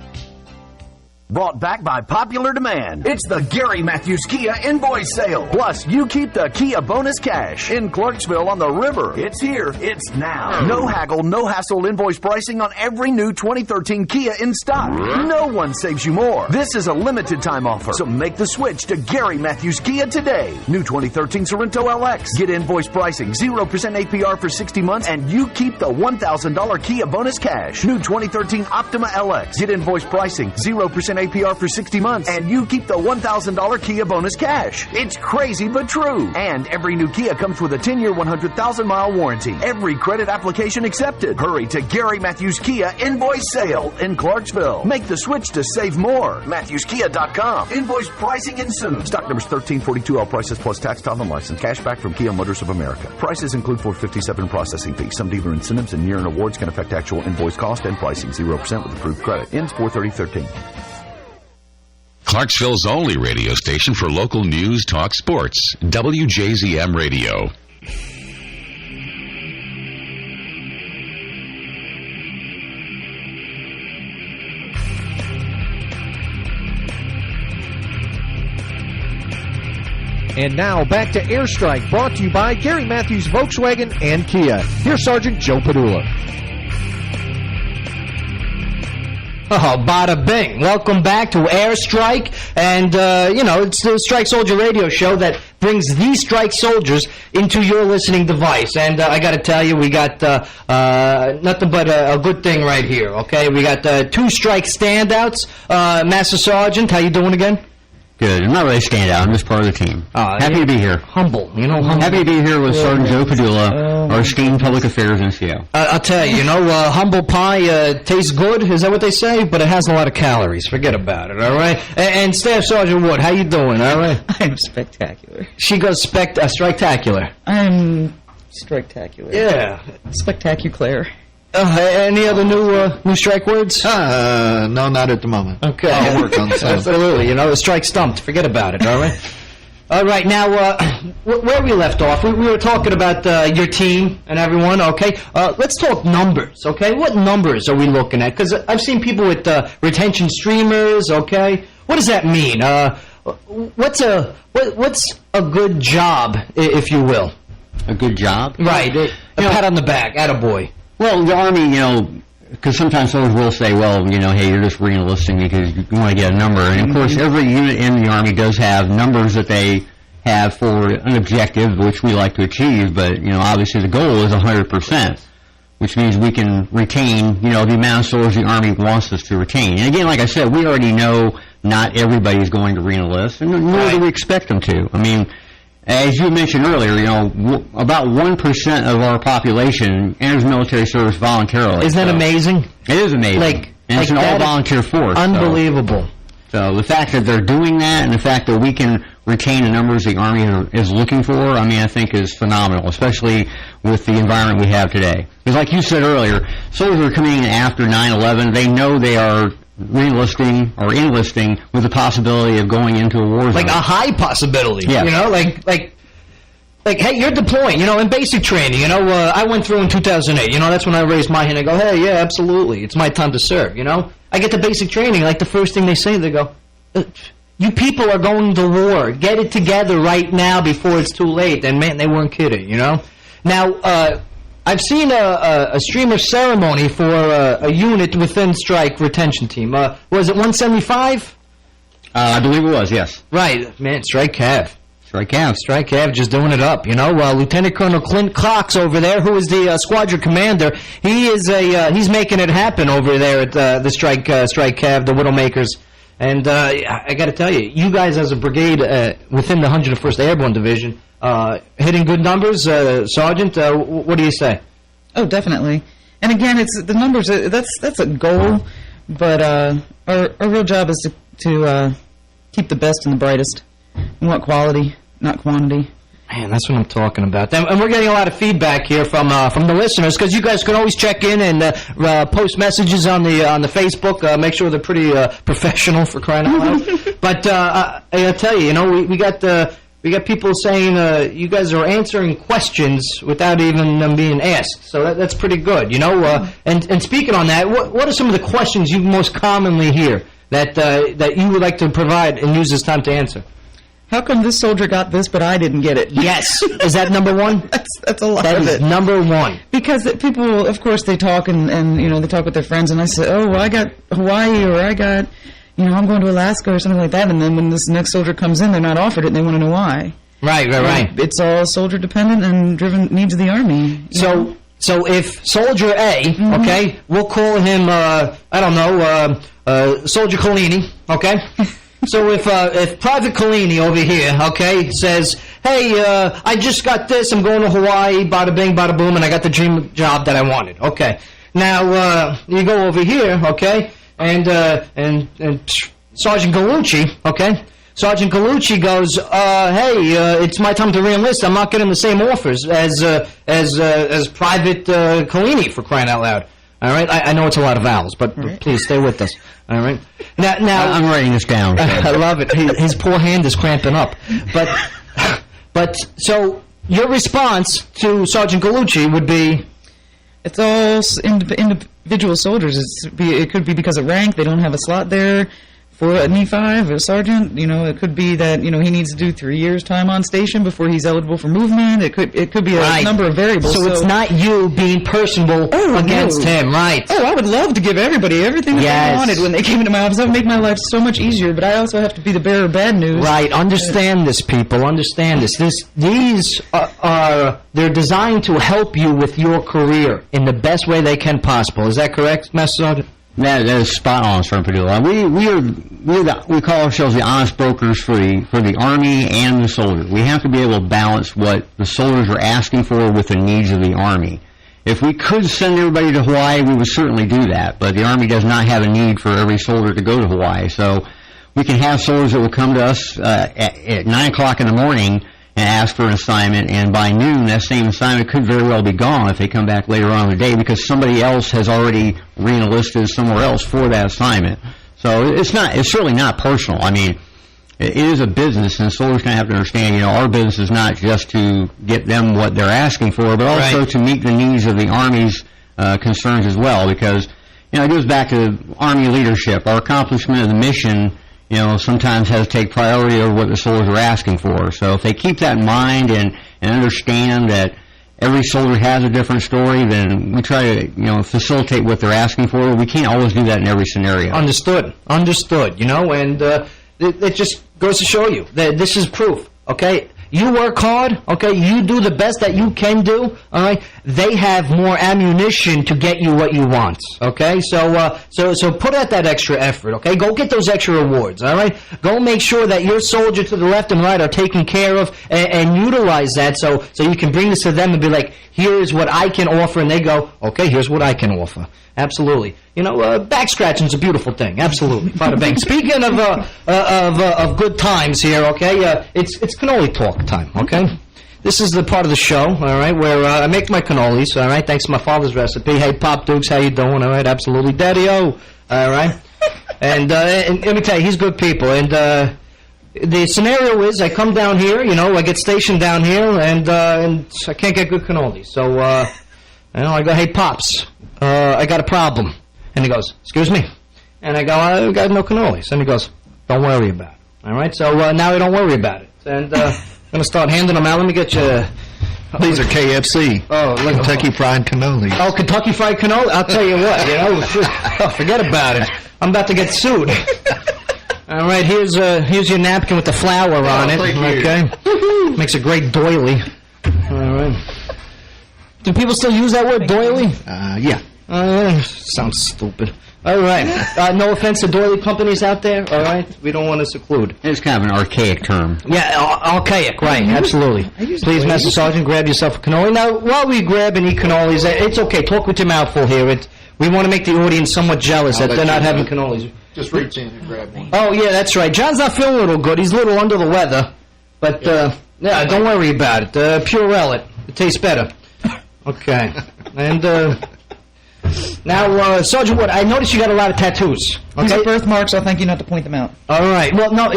Speaker 9: Brought back by popular demand. It's the Gary Matthews Kia Invoice Sale. Plus, you keep the Kia bonus cash in Clarksville on the river. It's here. It's now. No haggle, no hassle invoice pricing on every new 2013 Kia in stock. No one saves you more. This is a limited time offer, so make the switch to Gary Matthews Kia today. New 2013 Sorrento LX. Get invoice pricing, 0% APR for 60 months, and you keep the $1,000 Kia bonus cash. New 2013 Optima LX. Get invoice pricing, 0% APR for 60 months, and you keep the $1,000 Kia bonus cash. It's crazy but true. And every new Kia comes with a 10-year, 100,000-mile warranty. Every credit application accepted. Hurry to Gary Matthews Kia Invoice Sale in Clarksville. Make the switch to save more. MatthewsKia.com. Invoice pricing ensues. Stock numbers 1342, all prices plus tax, title, and license. Cash back from Kia Motors of America. Prices include $457 processing fee. Some dealer incentives and year-end awards can affect actual invoice cost and pricing. 0% with approved credit. Ends 4/30/13.
Speaker 1: Clarksville's only radio station for local news, talk, sports. WJZM Radio.
Speaker 12: And now back to Airstrike, brought to you by Gary Matthews Volkswagen and Kia. Here's Sergeant Joe Padula.
Speaker 2: Oh, bada bing. Welcome back to Airstrike. And, it's the Strike Soldier radio show that brings these strike soldiers into your listening device. And I got to tell you, we got nothing but a good thing right here, okay? We got 2 strike standouts. Master Sergeant, how you doing again?
Speaker 4: Good. I'm not really stand out. I'm just part of the team. Happy to be here.
Speaker 2: Humble. Humble.
Speaker 4: Happy to be here with Sergeant Joe Padula, our esteemed public affairs NCO.
Speaker 2: I'll tell you, humble pie tastes good, is that what they say? But it has a lot of calories. Forget about it, all right? And Staff Sergeant Wood, how you doing, all right?
Speaker 5: I'm spectacular.
Speaker 2: She goes strike-tacular.
Speaker 5: I'm strike-tacular.
Speaker 2: Yeah.
Speaker 5: Spectacular.
Speaker 2: Any other new strike words?
Speaker 3: No, not at the moment.
Speaker 2: Okay.
Speaker 3: I'll work on some.
Speaker 2: Absolutely. The strike stumped. Forget about it, all right? All right, now, where we left off, we were talking about your team and everyone, okay? Let's talk numbers, okay? What numbers are we looking at? Because I've seen people with retention streamers, okay? What does that mean? What's a good job, if you will?
Speaker 4: A good job?
Speaker 2: Right. A pat on the back. Attaboy.
Speaker 4: Well, the Army, because sometimes soldiers will say, well, hey, you're just re-enlisting because you want to get a number. And, of course, every unit in the Army does have numbers that they have for an objective, which we like to achieve. But, obviously the goal is 100%, which means we can retain, the amount of soldiers the Army wants us to retain. And, again, like I said, we already know not everybody is going to re-enlist, and nor do we expect them to. I mean, as you mentioned earlier, about 1% of our population enters military service voluntarily.
Speaker 2: Isn't that amazing?
Speaker 4: It is amazing. And it's an all-volunteer force.
Speaker 2: Unbelievable.
Speaker 4: So the fact that they're doing that and the fact that we can retain the numbers the Army is looking for, I think is phenomenal, especially with the environment we have today. Because like you said earlier, soldiers are coming in after 9/11. They know they are re-enlisting or enlisting with the possibility of going into a war zone.
Speaker 2: Like a high possibility,
Speaker 4: yeah.
Speaker 2: Like, hey, you're deploying, in basic training, I went through in 2008, that's when I raised my hand and go, hey, yeah, absolutely, it's my time to serve, I get to basic training, like the first thing they say, they go, you people are going to war, get it together right now before it's too late, and man, they weren't kidding, Now, I've seen a streamer ceremony for a unit within Strike Retention Team. Was it 175?
Speaker 4: I believe it was, yes.
Speaker 2: Right. Man, Strike Cav.
Speaker 4: Strike Cav.
Speaker 2: Strike Cav just doing it up, Lieutenant Colonel Clint Cox over there, who is the squadron commander, he's making it happen over there at the Strike Cav, the Widowmakers. And I got to tell you, you guys as a brigade within the 101st Airborne Division, hitting good numbers, Sergeant. What do you say?
Speaker 5: Oh, definitely. And again, it's the numbers. That's a goal, but our real job is to keep the best and the brightest. We want quality, not quantity.
Speaker 2: Man, that's what I'm talking about. And we're getting a lot of feedback here from the listeners, because you guys can always check in and post messages on the Facebook. Make sure they're pretty professional, for crying out loud. But I tell you, we got people saying you guys are answering questions without even them being asked. So that's pretty good, And speaking on that, what are some of the questions you most commonly hear that you would like to provide and use this time to answer?
Speaker 5: How come this soldier got this, but I didn't get it?
Speaker 2: Yes. Is that number one?
Speaker 5: That's a lot of it.
Speaker 2: That is number one.
Speaker 5: Because people, of course, they talk and they talk with their friends, and I say, oh, well, I got Hawaii, or I got, I'm going to Alaska or something like that. And then when this next soldier comes in, they're not offered it, and they want to know why.
Speaker 2: Right.
Speaker 5: It's all soldier dependent and driven needs of the Army.
Speaker 2: So So if Soldier A, okay, we'll call him, Soldier Collini, okay? So if Private Collini over here, okay, says, hey, I just got this, I'm going to Hawaii, bada bing, bada boom, and I got the dream job that I wanted, okay. Now, you go over here, okay, and Sergeant Gallucci, okay, Sergeant Gallucci goes, hey, it's my time to re-enlist. I'm not getting the same offers as Private Collini, for crying out loud. All right, I know it's a lot of vowels, but please stay with us. All right. Now
Speaker 4: I'm writing this down.
Speaker 2: I love it. His poor hand is cramping up. But so your response to Sergeant Gallucci would be,
Speaker 5: it's all individual soldiers. It could be because of rank. They don't have a slot there for an E5 or a sergeant. It could be that he needs to do 3 years time on station before he's eligible for movement. It could be a number of variables.
Speaker 2: So it's not you being personable against him, right?
Speaker 5: Oh, I would love to give everybody everything that they wanted when they came into my office. That would make my life so much easier. But I also have to be the bearer of bad news.
Speaker 2: Right. Understand this, people. Understand this. These are they're designed to help you with your career in the best way they can possible. Is that correct, Master Sergeant?
Speaker 4: That is spot on, Sergeant Padula. We call ourselves the honest brokers for the Army and the soldier. We have to be able to balance what the soldiers are asking for with the needs of the Army. If we could send everybody to Hawaii, we would certainly do that, but the Army does not have a need for every soldier to go to Hawaii. So we can have soldiers that will come to us at 9 o'clock in the morning and ask for an assignment, and by noon that same assignment could very well be gone if they come back later on in the day because somebody else has already re-enlisted somewhere else for that assignment. So it's certainly not personal. I mean, it is a business, and soldiers kind of have to understand, our business is not just to get them what they're asking for, but also to meet the needs of the Army's concerns as well, because, it goes back to Army leadership. Our accomplishment of the mission sometimes has to take priority over what the soldiers are asking for. So if they keep that in mind and understand that every soldier has a different story, then we try to, facilitate what they're asking for. We can't always do that in every scenario.
Speaker 2: Understood. And it just goes to show you that this is proof, okay? You work hard, okay? You do the best that you can do, all right? They have more ammunition to get you what you want, okay? So put out that extra effort, okay? Go get those extra awards, all right? Go make sure that your soldier to the left and right are taken care of and utilize that so you can bring this to them and be like, here is what I can offer, and they go, okay, here's what I can offer. Absolutely. Back scratching is a beautiful thing. Absolutely. Bada bang. Speaking of good times here, okay, it's cannoli talk time, okay? This is the part of the show, all right, where I make my cannolis, all right, thanks to my father's recipe. Hey, Pop Dukes, how you doing? All right, absolutely. Daddy-o, all right? And let me tell you, he's good people. And the scenario is I come down here, I get stationed down here, and I can't get good cannolis. So, I go, hey, Pops, I got a problem. And he goes, excuse me? And I go, I got no cannolis. And he goes, don't worry about it. All right, so now I don't worry about it. And I'm going to start handing them out. Let me get you...
Speaker 3: These are KFC.
Speaker 2: Oh, look,
Speaker 3: Kentucky Fried Cannolis.
Speaker 2: Oh, Kentucky Fried Cannoli? I'll tell you what, forget about it. I'm about to get sued. All right, here's your napkin with the flour on it. Okay, makes a great doily. All right. Do people still use that word, doily?
Speaker 3: Yeah.
Speaker 2: Sounds stupid. All right. No offense to doily companies out there. All right. We don't want to seclude.
Speaker 4: It's kind of an archaic term.
Speaker 2: Yeah, archaic. Right. Absolutely. Please, Master Sergeant, grab yourself a cannoli. Now, while we grab and eat cannolis, it's okay. Talk with your mouth full here. We want to make the audience somewhat jealous that they're not having cannolis.
Speaker 3: Just reach in and grab one.
Speaker 2: Oh, yeah, that's right. John's not feeling a little good. He's a little under the weather. But, yeah, don't worry about it. Purell it. It tastes better. Okay. And, now, Sergeant Wood, I noticed you got a lot of tattoos. Okay?
Speaker 5: These are birthmarks. I'll thank you not to point them out.
Speaker 2: All right. Well, no,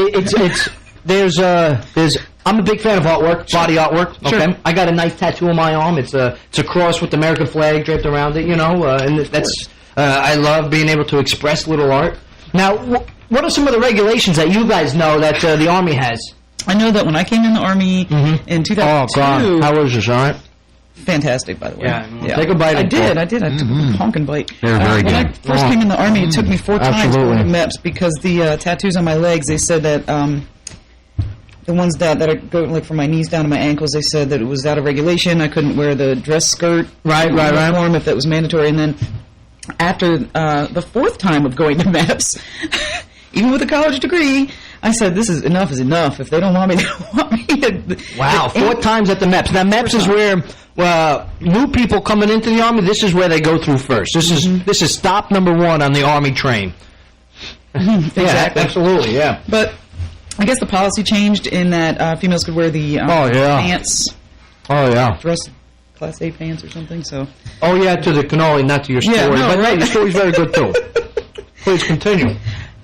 Speaker 2: there's I'm a big fan of artwork, body artwork. Okay. Sure. I got a nice tattoo on my arm. It's a cross with the American flag draped around it. And that's I love being able to express little art. Now, what are some of the regulations that you guys know that the Army has?
Speaker 5: I know that when I came in the Army in 2002.
Speaker 2: Oh God, how was this? All right.
Speaker 5: Fantastic, by the way.
Speaker 2: Yeah. Take a bite.
Speaker 5: I did. I took a honking bite.
Speaker 4: They're very good.
Speaker 5: When I first came in the Army, it took me 4 times going to MEPS because the tattoos on my legs, they said that the ones that are go like from my knees down to my ankles, they said that it was out of regulation. I couldn't wear the dress skirt uniform if that was mandatory. And then after the fourth time of going to MEPS, even with a college degree, I said, this is enough is enough. If they don't want me, they don't want me.
Speaker 2: Wow, 4 times at the MEPS. Now, MEPS is where new people coming into the Army, this is where they go through first. This is stop number 1 on the Army train.
Speaker 5: Exactly.
Speaker 2: Yeah, absolutely, yeah.
Speaker 5: But I guess the policy changed in that females could wear the pants.
Speaker 2: Oh, yeah.
Speaker 5: Dress Class A pants or something, so.
Speaker 2: Oh, yeah, to the cannoli, not to your story.
Speaker 5: Yeah, no,
Speaker 2: but
Speaker 5: right.
Speaker 2: no, your story's very good, too. Please continue.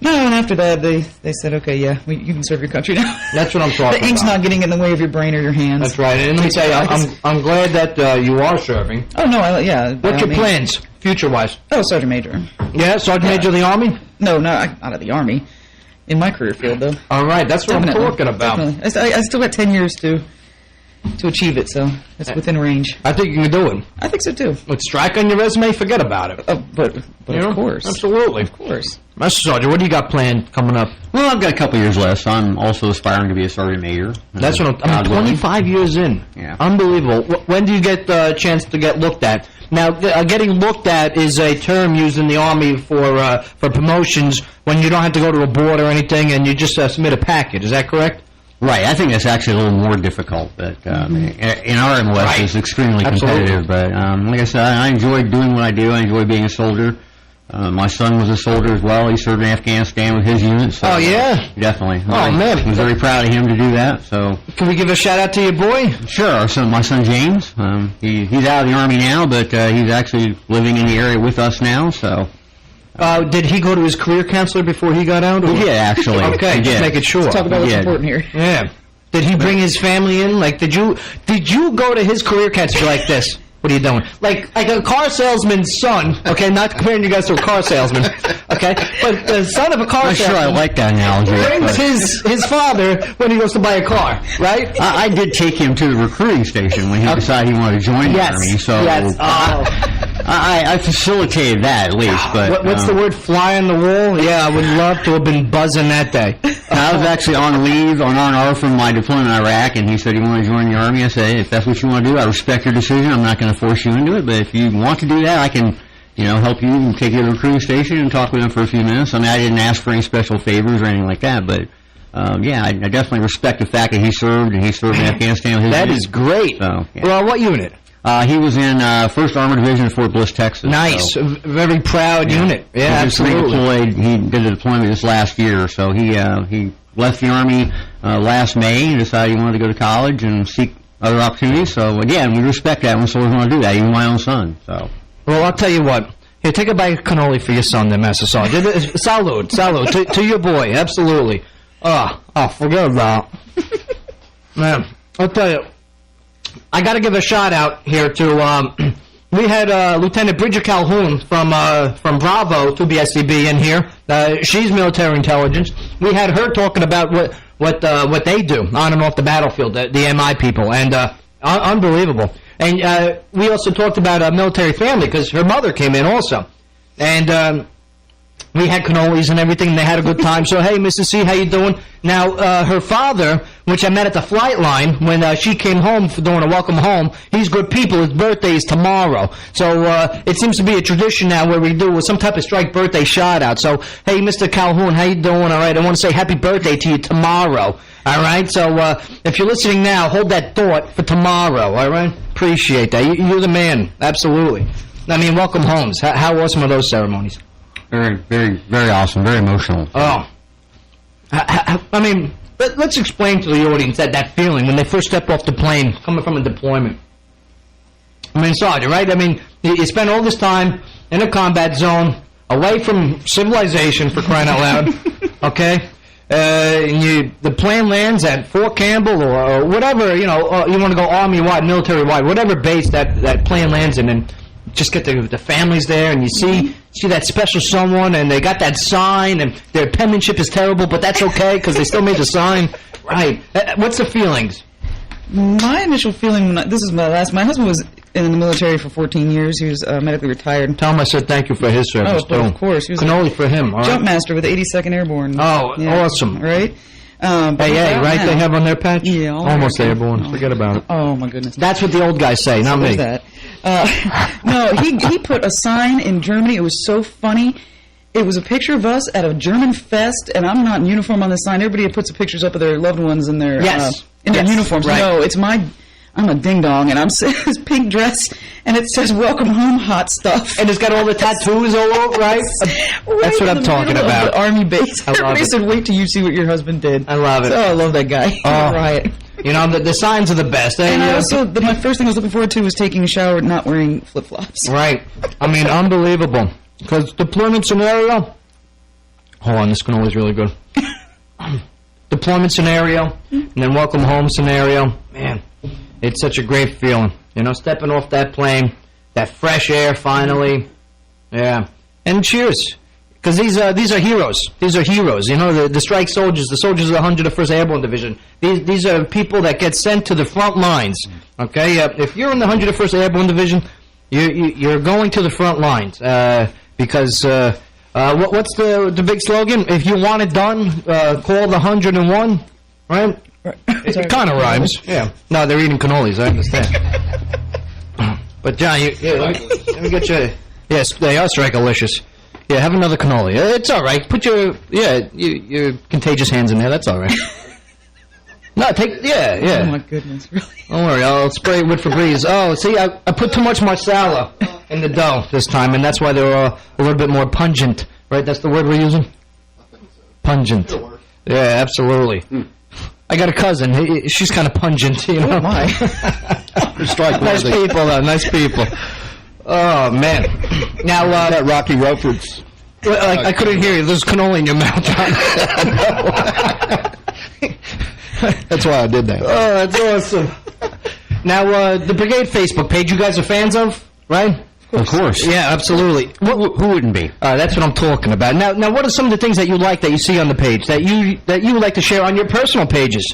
Speaker 5: No, and after that, they said, okay, yeah, you can serve your country now.
Speaker 2: That's what I'm talking about.
Speaker 5: The ink's not getting in the way of your brain or your hands.
Speaker 2: That's right. And let me tell you, I'm glad that you are serving.
Speaker 5: Oh, no, yeah.
Speaker 2: What's your plans, future-wise?
Speaker 5: Oh, Sergeant Major.
Speaker 2: Yeah, Sergeant Major of the Army?
Speaker 5: No, not out of the Army. In my career field, though.
Speaker 2: All right, that's what I'm talking about.
Speaker 5: Definitely. I still got 10 years to achieve it, so it's within range.
Speaker 2: I think you can do it.
Speaker 5: I think so, too.
Speaker 2: With Strike on your resume, forget about it.
Speaker 5: Oh, but of course.
Speaker 2: Absolutely.
Speaker 5: Of course.
Speaker 2: Master Sergeant, what do you got planned coming up?
Speaker 4: Well, I've got a couple years left, so I'm also aspiring to be a sergeant major.
Speaker 2: That's what I'm 25 years in.
Speaker 4: Yeah.
Speaker 2: Unbelievable. When do you get the chance to get looked at? Now, getting looked at is a term used in the Army for promotions when you don't have to go to a board or anything and you just submit a package. Is that correct?
Speaker 4: Right. I think that's actually a little more difficult, but in our MOS it's extremely competitive. But like I said, I enjoy doing what I do. I enjoy being a soldier. My son was a soldier as well. He served in Afghanistan with his unit. So, definitely.
Speaker 2: Oh, man.
Speaker 4: I was very proud of him to do that. So,
Speaker 2: can we give a shout out to your boy?
Speaker 4: Sure. My son James. He's out of the Army now, but he's actually living in the area with us now. So.
Speaker 2: Did he go to his career counselor before he got out?
Speaker 4: Yeah, actually.
Speaker 2: Okay, just make it sure.
Speaker 5: Let's talk about what's important here.
Speaker 2: Yeah. Did he bring his family in? Like, did you go to his career counselor like this? What are you doing? Like a car salesman's son, okay? Not comparing you guys to a car salesman, okay? But the son of a car salesman.
Speaker 4: I'm sure I like that analogy.
Speaker 2: Brings his father when he goes to buy a car, right?
Speaker 4: I did take him to the recruiting station when he decided he wanted to join the Army. So I facilitated that at least. But
Speaker 2: what's the word? Fly on the wall? Yeah, I would love to have been buzzing that day.
Speaker 4: I was actually on leave on R&R from my deployment in Iraq, and he said, "You want to join the Army?" I said, "If that's what you want to do, I respect your decision. I'm not going to force you into it, but if you want to do that, I can, help you and take you to the recruiting station and talk with them for a few minutes." I mean, I didn't ask for any special favors or anything like that, but I definitely respect the fact that he served in Afghanistan with his
Speaker 2: That
Speaker 4: unit.
Speaker 2: is great.
Speaker 4: So, yeah.
Speaker 2: Well, what unit?
Speaker 4: He was in 1st Armored Division in Fort Bliss, Texas.
Speaker 2: Nice.
Speaker 4: So.
Speaker 2: Very proud unit. Yeah,
Speaker 4: he was
Speaker 2: absolutely.
Speaker 4: redeployed. He did the deployment this last year, so he left the Army last May and decided he wanted to go to college and seek other opportunities. So, again, we respect that when soldiers want to do that, even my own son. So.
Speaker 2: Well, I'll tell you what. Here, take a bite of cannoli for your son, then, Master Sergeant. Salute to your boy, absolutely. Forget about it. Man, I'll tell you, I got to give a shout-out here to, we had Lieutenant Bridget Calhoun from Bravo to BSCB in here. She's military intelligence. We had her talking about what they do on and off the battlefield, the MI people, and unbelievable. And we also talked about a military family because her mother came in also, and we had cannolis and everything, and they had a good time. So, hey, Mrs. C, how you doing? Now, her father, which I met at the flight line when she came home for doing a welcome home, he's good people. His birthday is tomorrow. So, it seems to be a tradition now where we do some type of Strike birthday shout-out. So, hey, Mr. Calhoun, how you doing? All right, I want to say happy birthday to you tomorrow. All right, so if you're listening now, hold that thought for tomorrow, all right? Appreciate that. You're the man, absolutely. I mean, welcome homes. How awesome are those ceremonies?
Speaker 4: Very, very, very awesome. Very emotional.
Speaker 2: Oh. I mean, let's explain to the audience that feeling when they first step off the plane, coming from a deployment. I mean, Sergeant, right? I mean, you spend all this time in a combat zone, away from civilization, for crying out loud, okay? And the plane lands at Fort Campbell or whatever, you want to go Army-wide, military-wide, whatever base that plane lands in, and just get the families there, and you see that special someone, and they got that sign, and their penmanship is terrible, but that's okay, because they still made the sign. Right. What's the feelings?
Speaker 5: My initial feeling, my husband was in the military for 14 years. He was medically retired.
Speaker 2: Tell him I said thank you for his service,
Speaker 5: of course. He was
Speaker 2: cannoli for him, all right?
Speaker 5: Jump master with the 82nd Airborne.
Speaker 2: Oh,
Speaker 5: yeah.
Speaker 2: Awesome.
Speaker 5: Right?
Speaker 2: AA, right?
Speaker 5: Now.
Speaker 2: They have on their patch?
Speaker 5: Yeah.
Speaker 2: Almost airborne. Forget about it.
Speaker 5: Oh, my goodness.
Speaker 2: That's what the old guys say, not me.
Speaker 5: That. No, he put a sign in Germany. It was so funny. It was a picture of us at a German fest, and I'm not in uniform on the sign. Everybody puts the pictures up of their loved ones in their their uniforms.
Speaker 2: Right.
Speaker 5: No, I'm a ding dong, and I'm in this pink dress, and it says "Welcome home, hot stuff,"
Speaker 2: and it's got all the tattoos all over, right? That's what I'm talking about.
Speaker 5: The army base.
Speaker 2: I love
Speaker 5: Everybody
Speaker 2: it.
Speaker 5: said, "Wait till you see what your husband did."
Speaker 2: I love it.
Speaker 5: So, I love that guy. Right.
Speaker 2: You know, the signs are the best.
Speaker 5: And I also, my first thing I was looking forward to was taking a shower and not wearing flip-flops.
Speaker 2: Right. I mean, unbelievable. Because deployment scenario... Hold on, this cannoli is really good. Deployment scenario, and then welcome home scenario. Man, it's such a great feeling. You know, stepping off that plane, that fresh air finally. Yeah. And cheers. Because these are heroes. These are heroes. You know, the strike soldiers, the soldiers of the 101st Airborne Division. These are people that get sent to the front lines. Okay? If you're in the 101st Airborne Division, you're going to the front lines. Because... what's the big slogan? If you want it done, call the 101, right? It kind of rhymes. Yeah. No, they're eating cannolis, I understand. But, John, let me get you... Yes, they are Strike-alicious. Yeah, have another cannoli. It's all right. Put your contagious hands in there. That's all right. No,
Speaker 5: Oh, my goodness, really?
Speaker 2: Don't worry, I'll spray it with Febreze. Oh, see, I put too much marsala in the dough this time, and that's why they're a little bit more pungent. Right, that's the word we're using? Pungent. Yeah, absolutely. I got a cousin. She's kind of pungent, you know.
Speaker 5: Oh, my.
Speaker 2: Nice people, though. Nice people. Oh, man. Now,
Speaker 3: that Rocky Roper's...
Speaker 2: Well, I couldn't hear you. There's cannoli in your mouth, John.
Speaker 3: That's why I did that.
Speaker 2: Oh, that's awesome. Now, the Brigade Facebook page you guys are fans of, right?
Speaker 4: Of course.
Speaker 2: Yeah, absolutely.
Speaker 4: Who wouldn't be?
Speaker 2: That's what I'm talking about. Now, what are some of the things that you like that you see on the page that you would like to share on your personal pages?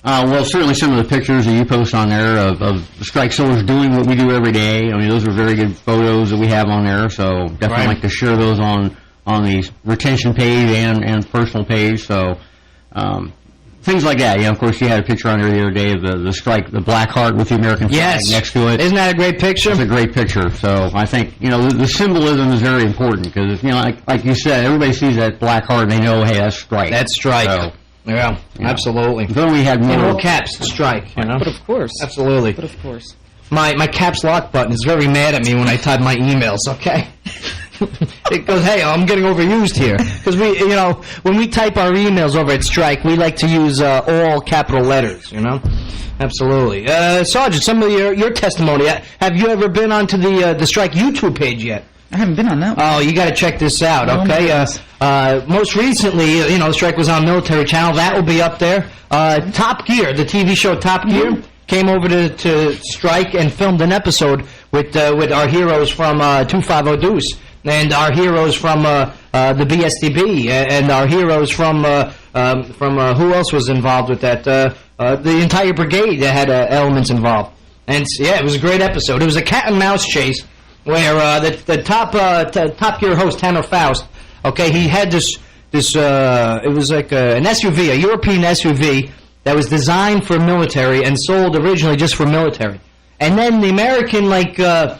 Speaker 4: Well, certainly some of the pictures that you post on there of the strike soldiers doing what we do every day. I mean, those are very good photos that we have on there, so definitely like to share those on the retention page and personal page. So things like that. Yeah, of course, you had a picture on there the other day of the strike, the black heart with the American flag next to it.
Speaker 2: Isn't that a great picture?
Speaker 4: It's a great picture. So I think, you know, the symbolism is very important because, you know, like you said, everybody sees that black heart and they know, hey, that's strike.
Speaker 2: That's strike.
Speaker 4: So,
Speaker 2: yeah, absolutely.
Speaker 4: Then we had more.
Speaker 2: In all caps, strike, you know?
Speaker 5: But of course.
Speaker 2: Absolutely.
Speaker 5: But of course.
Speaker 2: My caps lock button is very mad at me when I type my emails, okay? It goes, hey, I'm getting overused here. Because we, you know, when we type our emails over at Strike, we like to use all capital letters, you know? Absolutely. Sergeant, some of your testimony. Have you ever been onto the Strike YouTube page yet?
Speaker 5: I haven't been on that one.
Speaker 2: Oh, you got to check this out, okay? Most recently, you know, Strike was on Military Channel. That will be up there. Top Gear, the TV show Top Gear, came over to Strike and filmed an episode with our heroes from 250 Deuce and our heroes from the BSTB and our heroes from who else was involved with that? The entire brigade that had elements involved. And yeah, it was a great episode. It was a cat and mouse chase where the Top Gear host Tanner Faust, okay, he had this it was like an SUV, a European SUV that was designed for military and sold originally just for military. And then the American, like, prima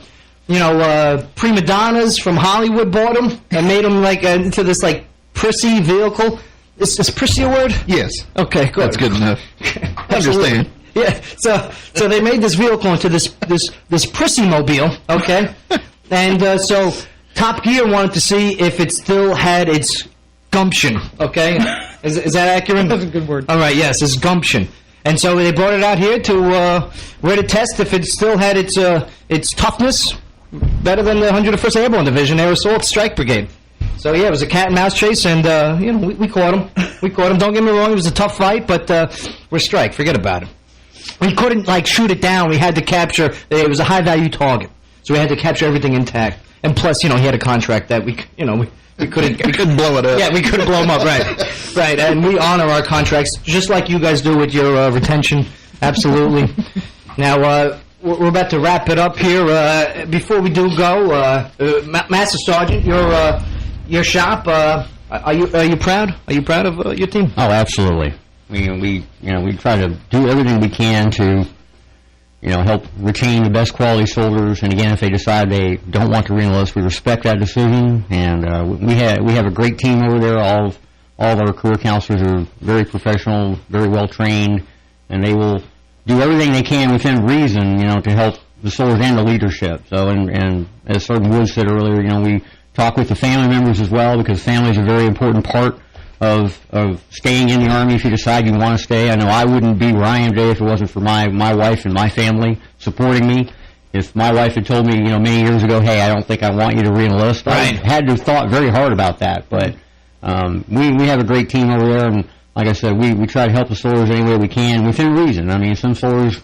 Speaker 2: donnas from Hollywood bought them and made them, like, into this, like, prissy vehicle. Is prissy a word?
Speaker 3: Yes.
Speaker 2: Okay, good.
Speaker 3: That's good enough. Understand.
Speaker 2: Yeah, so they made this vehicle into this prissy mobile, okay? And so Top Gear wanted to see if it still had its gumption, okay? Is that accurate?
Speaker 5: That's a good word.
Speaker 2: All right, yes, it's gumption. And so they brought it out here to test if it still had its toughness better than the 101st Airborne Division Air Assault Strike Brigade. So yeah, it was a cat and mouse chase, and we caught him. We caught him. Don't get me wrong, it was a tough fight, but we're Strike. Forget about it. We couldn't like shoot it down. We had to capture. It was a high value target, so we had to capture everything intact. And plus, he had a contract that we couldn't. We couldn't blow it up. Yeah, we couldn't blow them up. Right, right. And we honor our contracts just like you guys do with your retention. Absolutely. Now we're about to wrap it up here. Before we do go, Master Sergeant, your shop. Are you proud? Are you proud of your team?
Speaker 4: Oh, absolutely. We try to do everything we can to, help retain the best quality soldiers. And again, if they decide they don't want to re-enlist, we respect that decision. And we have a great team over there. All of our career counselors are very professional, very well trained, and they will do everything they can within reason, to help the soldiers and the leadership. So, and as Sergeant Woods said earlier, we talk with the family members as well, because family is a very important part of staying in the Army if you decide you want to stay. I know I wouldn't be where I am today if it wasn't for my wife and my family supporting me. If my wife had told me, many years ago, hey, I don't think I want you to re-enlist, I had to have thought very hard about that. But we have a great team over there, and like I said, we try to help the soldiers any way we can within reason. I mean, some soldiers,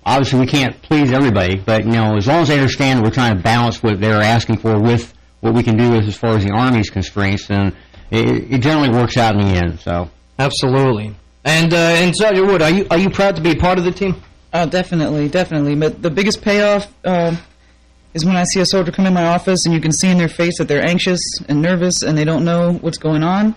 Speaker 4: obviously we can't please everybody, but, as long as they understand we're trying to balance what they're asking for with what we can do as far as the Army's constraints, then it generally works out in the end. So
Speaker 2: absolutely. And Sergeant Wood, are you proud to be a part of the team?
Speaker 5: Definitely. But the biggest payoff is when I see a soldier come in my office and you can see in their face that they're anxious and nervous and they don't know what's going on.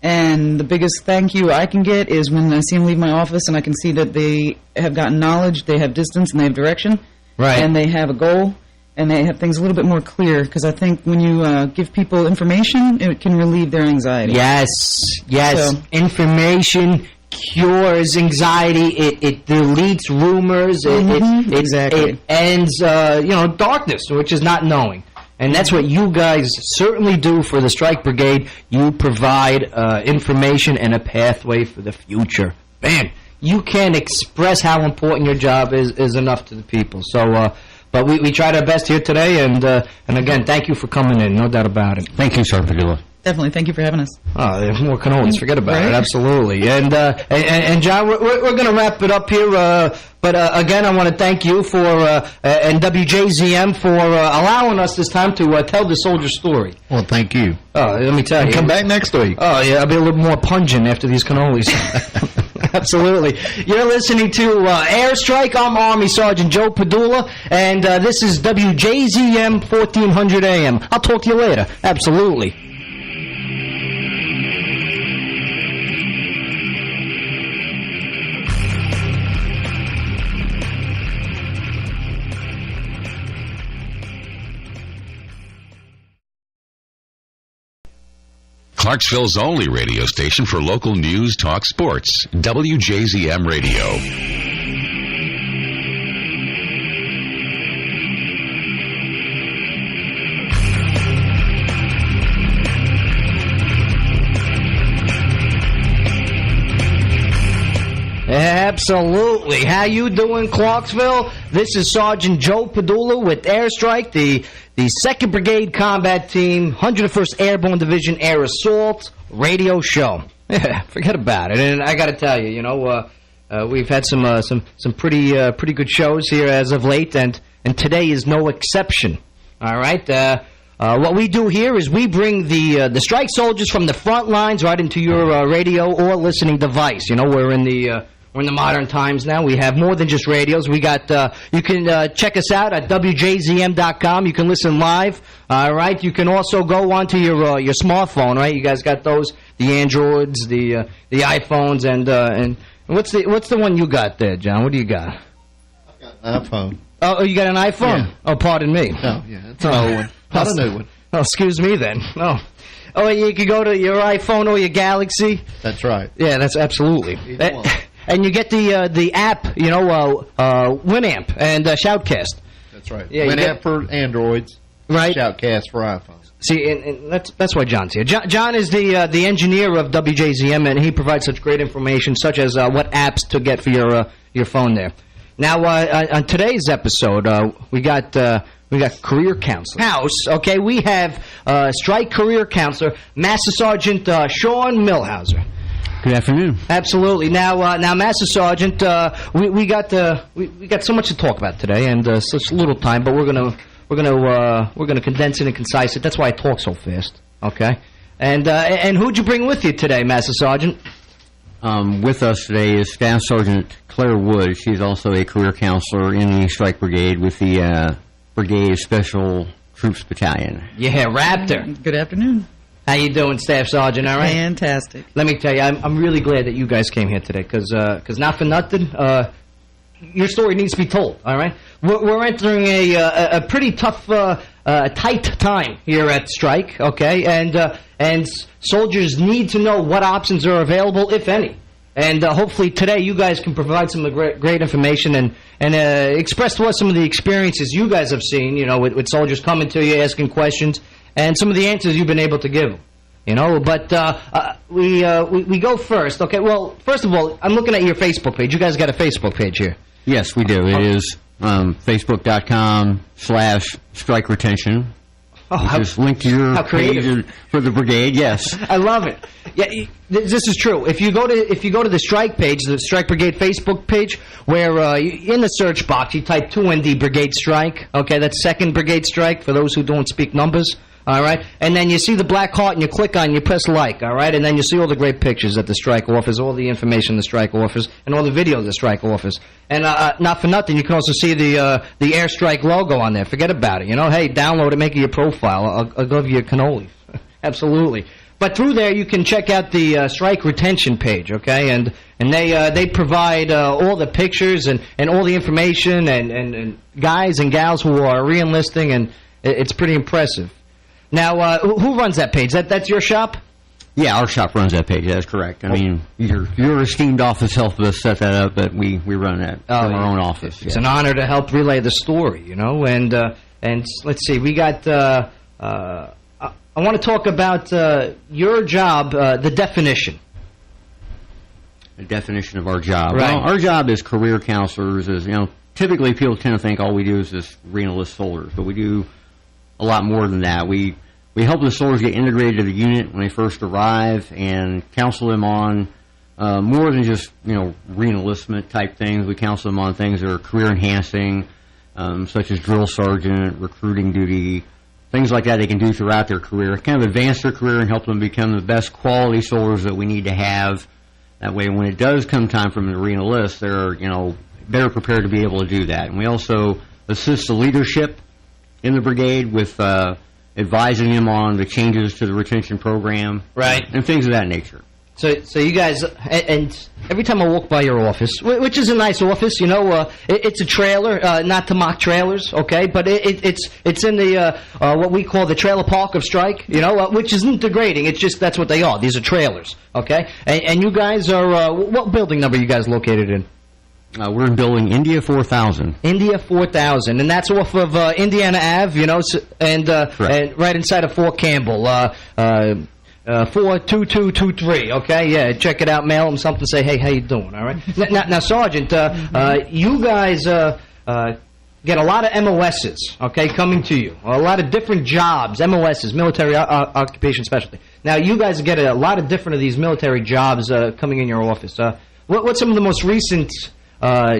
Speaker 5: And the biggest thank you I can get is when I see them leave my office and I can see that they have gotten knowledge, they have distance, and they have direction. Right. And they have a goal, and they have things a little bit more clear, because I think when you give people information, it can relieve their anxiety.
Speaker 2: Yes. So, information cures anxiety. It deletes rumors. It ends, darkness, which is not knowing. And that's what you guys certainly do for the Strike Brigade. You provide information and a pathway for the future. Man, you can't express how important your job is enough to the people. So, but we tried our best here today, and again, thank you for coming in, no doubt about it.
Speaker 4: Thank you, Sergeant Padula.
Speaker 5: Definitely, thank you for having us.
Speaker 2: Oh, more cannolis, forget about it, absolutely. And John, we're going to wrap it up here, but again, I want to thank you for, and WJZM for allowing us this time to tell the soldier story.
Speaker 3: Well, thank you.
Speaker 2: Let me tell you.
Speaker 3: Come back next week.
Speaker 2: Oh, yeah, I'll be a little more pungent after these cannolis. Absolutely. You're listening to Airstrike. I'm Army Sergeant Joe Padula, and this is WJZM 1400 AM. I'll talk to you later. Absolutely.
Speaker 1: Clarksville's only radio station for local news, talk, sports. WJZM Radio.
Speaker 2: Absolutely. How you doing, Clarksville? This is Sergeant Joe Padula with Airstrike, the 2nd Brigade Combat Team, 101st Airborne Division Air Assault radio show. Yeah, forget about it. And I got to tell you, we've had some pretty good shows here as of late, and today is no exception. All right. What we do here is we bring the strike soldiers from the front lines right into your radio or listening device. We're in the modern times now. We have more than just radios. We got you can check us out at WJZM.com. You can listen live. All right. You can also go onto your smartphone. Right. You guys got those, the Androids, the iPhones, and what's the one you got there, John? What do you got?
Speaker 3: I've got an iPhone.
Speaker 2: Oh, you got an iPhone? Yeah. Oh, pardon me.
Speaker 3: Oh, yeah, it's an old one. Not a new one.
Speaker 2: Oh, excuse me then. Oh, you could go to your iPhone or your Galaxy.
Speaker 3: That's right.
Speaker 2: Yeah, that's absolutely. And you get the app, Winamp and Shoutcast.
Speaker 3: That's right. Yeah, Winamp for Androids,
Speaker 2: right?
Speaker 3: Shoutcast for iPhones.
Speaker 2: See, and that's why John's here. John is the engineer of WJZM, and he provides such great information, such as what apps to get for your phone there. Now, on today's episode, we got career counselor. House, okay, we have Strike Career Counselor, Master Sergeant Sean Milhauser.
Speaker 4: Good afternoon.
Speaker 2: Absolutely. Now, Master Sergeant, we got so much to talk about today, and such little time. But we're gonna condense it and concise it. That's why I talk so fast. Okay. And who'd you bring with you today, Master Sergeant?
Speaker 4: With us today is Staff Sergeant Claire Wood. She's also a career counselor in the Strike Brigade with the Brigade Special Troops Battalion.
Speaker 2: Yeah, Raptor.
Speaker 5: Good afternoon.
Speaker 2: How you doing, Staff Sergeant? All right?
Speaker 5: Fantastic.
Speaker 2: Let me tell you, I'm really glad that you guys came here today, because not for nothing, your story needs to be told, all right? We're entering a pretty tough, tight time here at Strike, okay? And soldiers need to know what options are available, if any. And hopefully today you guys can provide some great information and express to us some of the experiences you guys have seen, you know, with soldiers coming to you, asking questions, and some of the answers you've been able to give them. You know, but we go first. Okay, well, first of all, I'm looking at your Facebook page. You guys got a Facebook page here.
Speaker 4: Yes, we do. It is Facebook.com/Strike Retention. Just link to your page for the brigade. Yes,
Speaker 2: I love it. Yeah, this is true. If you go to the Strike page, the Strike Brigade Facebook page, where in the search box you type 2ND Brigade Strike. Okay, that's 2nd Brigade Strike for those who don't speak numbers. All right, and then you see the black heart, and you click on, you press like. All right, and then you see all the great pictures that the Strike offers, all the information the Strike offers, and all the videos the Strike offers. And not for nothing, you can also see the Airstrike logo on there. Forget about it. You know, hey, download it, make it your profile. I'll give you a cannoli. Absolutely. But through there, you can check out the Strike Retention page. Okay, and they provide all the pictures and all the information and guys and gals who are re-enlisting, and it's pretty impressive. Now, who runs that page? That's your shop?
Speaker 4: Yeah, our shop runs that page. That's correct. I mean, your esteemed office helped us set that up, but we run that from our own office.
Speaker 2: It's an honor to help relay the story, you know. And let's see, we got. I want to talk about your job, the definition.
Speaker 4: The definition of our job.
Speaker 2: Right.
Speaker 4: Well, our job as career counselors is, you know, typically people tend to think all we do is this re-enlist soldiers, but we do a lot more than that. We help the soldiers get integrated to the unit when they first arrive and counsel them on more than just, you know, re-enlistment type things. We counsel them on things that are career enhancing, such as drill sergeant, recruiting duty, things like that they can do throughout their career, kind of advance their career and help them become the best quality soldiers that we need to have. That way, when it does come time for them to re-enlist, they're, you know, better prepared to be able to do that. And we also assist the leadership in the brigade with advising them on the changes to the retention program,
Speaker 2: right,
Speaker 4: and things of that nature.
Speaker 2: So you guys, and every time I walk by your office, which is a nice office, you know, it's a trailer, not to mock trailers, okay, but it's in the what we call the trailer park of Strike, you know, which isn't degrading. It's just that's what they are. These are trailers, okay, and you guys are what building number are you guys located in?
Speaker 4: We're in building India 4000.
Speaker 2: India 4000, and that's off of Indiana Ave, you know, and right inside of Fort Campbell, 42223. Okay, yeah, check it out. Mail them something. Say, hey, how you doing? All right. Now, Sergeant, you guys get a lot of MOSs, okay, coming to you. A lot of different jobs, MOSs, military occupation specialty. Now, you guys get a lot of different of these military jobs coming in your office. What's some of the most recent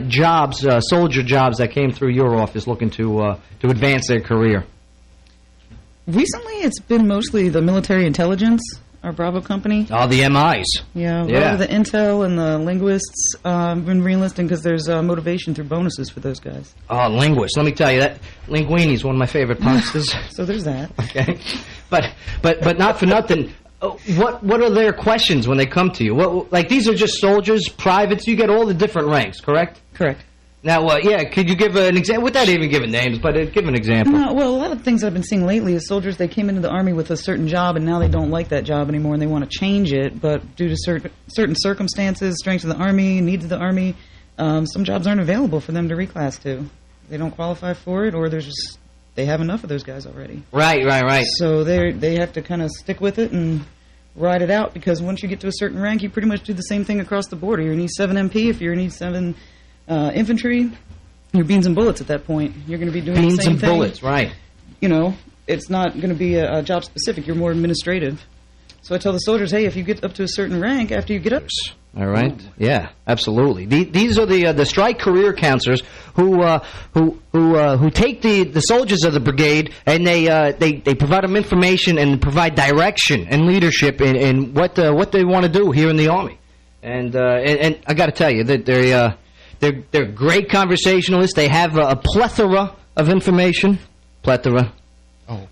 Speaker 2: jobs, soldier jobs that came through your office looking to advance their career?
Speaker 5: Recently, it's been mostly the military intelligence, our Bravo company.
Speaker 2: Oh, the MIs.
Speaker 5: Yeah, a lot of the intel and the linguists have been re-enlisting because there's motivation through bonuses for those guys.
Speaker 2: Oh, linguists. Let me tell you, that linguini is one of my favorite pastas.
Speaker 5: So there's that.
Speaker 2: Okay. But not for nothing. What are their questions when they come to you? Like, these are just soldiers, privates. You get all the different ranks, correct?
Speaker 5: Correct.
Speaker 2: Now, yeah, could you give an example, without even giving names, but give an example?
Speaker 5: No, well, a lot of things I've been seeing lately is soldiers, they came into the Army with a certain job, and now they don't like that job anymore, and they want to change it, but due to certain circumstances, strength of the Army, needs of the Army, some jobs aren't available for them to reclass to. They don't qualify for it, or they have enough of those guys already.
Speaker 2: Right.
Speaker 5: So they have to kind of stick with it and ride it out, because once you get to a certain rank, you pretty much do the same thing across the board. You're an E7 MP, if you're an E7 infantry, you're beans and bullets at that point. You're going to be doing the same thing.
Speaker 2: Beans and bullets, right.
Speaker 5: You know, it's not going to be a job specific. You're more administrative. So I tell the soldiers, hey, if you get up to a certain rank, after you get up...
Speaker 2: All right. Yeah, absolutely. These are the Strike career counselors who take the soldiers of the brigade, and they provide them information and provide direction and leadership in what they want to do here in the Army. And I got to tell you that they're great conversationalists. They have a plethora of information. Plethora.
Speaker 3: Oh.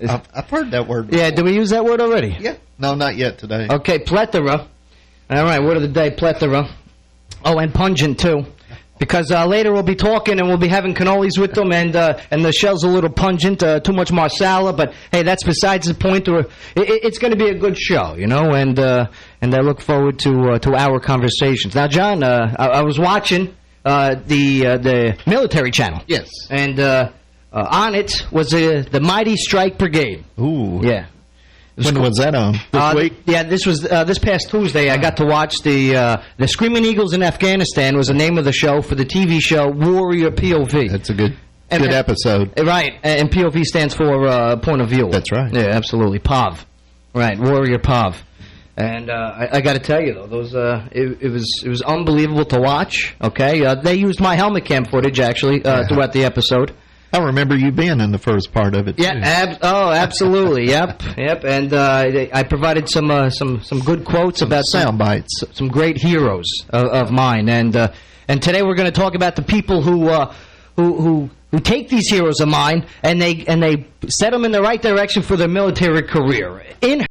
Speaker 3: I've heard that word before.
Speaker 2: Yeah, did we use that word already?
Speaker 3: Yeah. No, not yet today.
Speaker 2: Okay, plethora. All right, word of the day, plethora. Oh, and pungent, too. Because later we'll be talking and we'll be having cannolis with them, and the shell's a little pungent, too much marsala, but hey, that's besides the point. It's going to be a good show, you know, and I look forward to our conversations. Now, John, I was watching the military channel.
Speaker 3: Yes.
Speaker 2: And on it was the mighty Strike Brigade.
Speaker 3: Ooh.
Speaker 2: Yeah.
Speaker 3: When was that on? This week?
Speaker 2: Yeah, this was this past Tuesday. I got to watch the Screaming Eagles in Afghanistan was the name of the show for the TV show Warrior POV.
Speaker 3: That's a good episode.
Speaker 2: Right, and POV stands for point of view.
Speaker 3: That's right.
Speaker 2: Yeah, absolutely. POV. Right, Warrior POV. And I got to tell you though, those it was unbelievable to watch. Okay, they used my helmet cam footage actually throughout the episode.
Speaker 3: I remember you being in the first part of it, too.
Speaker 2: Yeah, absolutely. Yep. And I provided some good quotes about
Speaker 3: sound bites,
Speaker 2: some great heroes of mine. And today we're going to talk about the people who take these heroes of mine and they set them in the right direction for their military career. In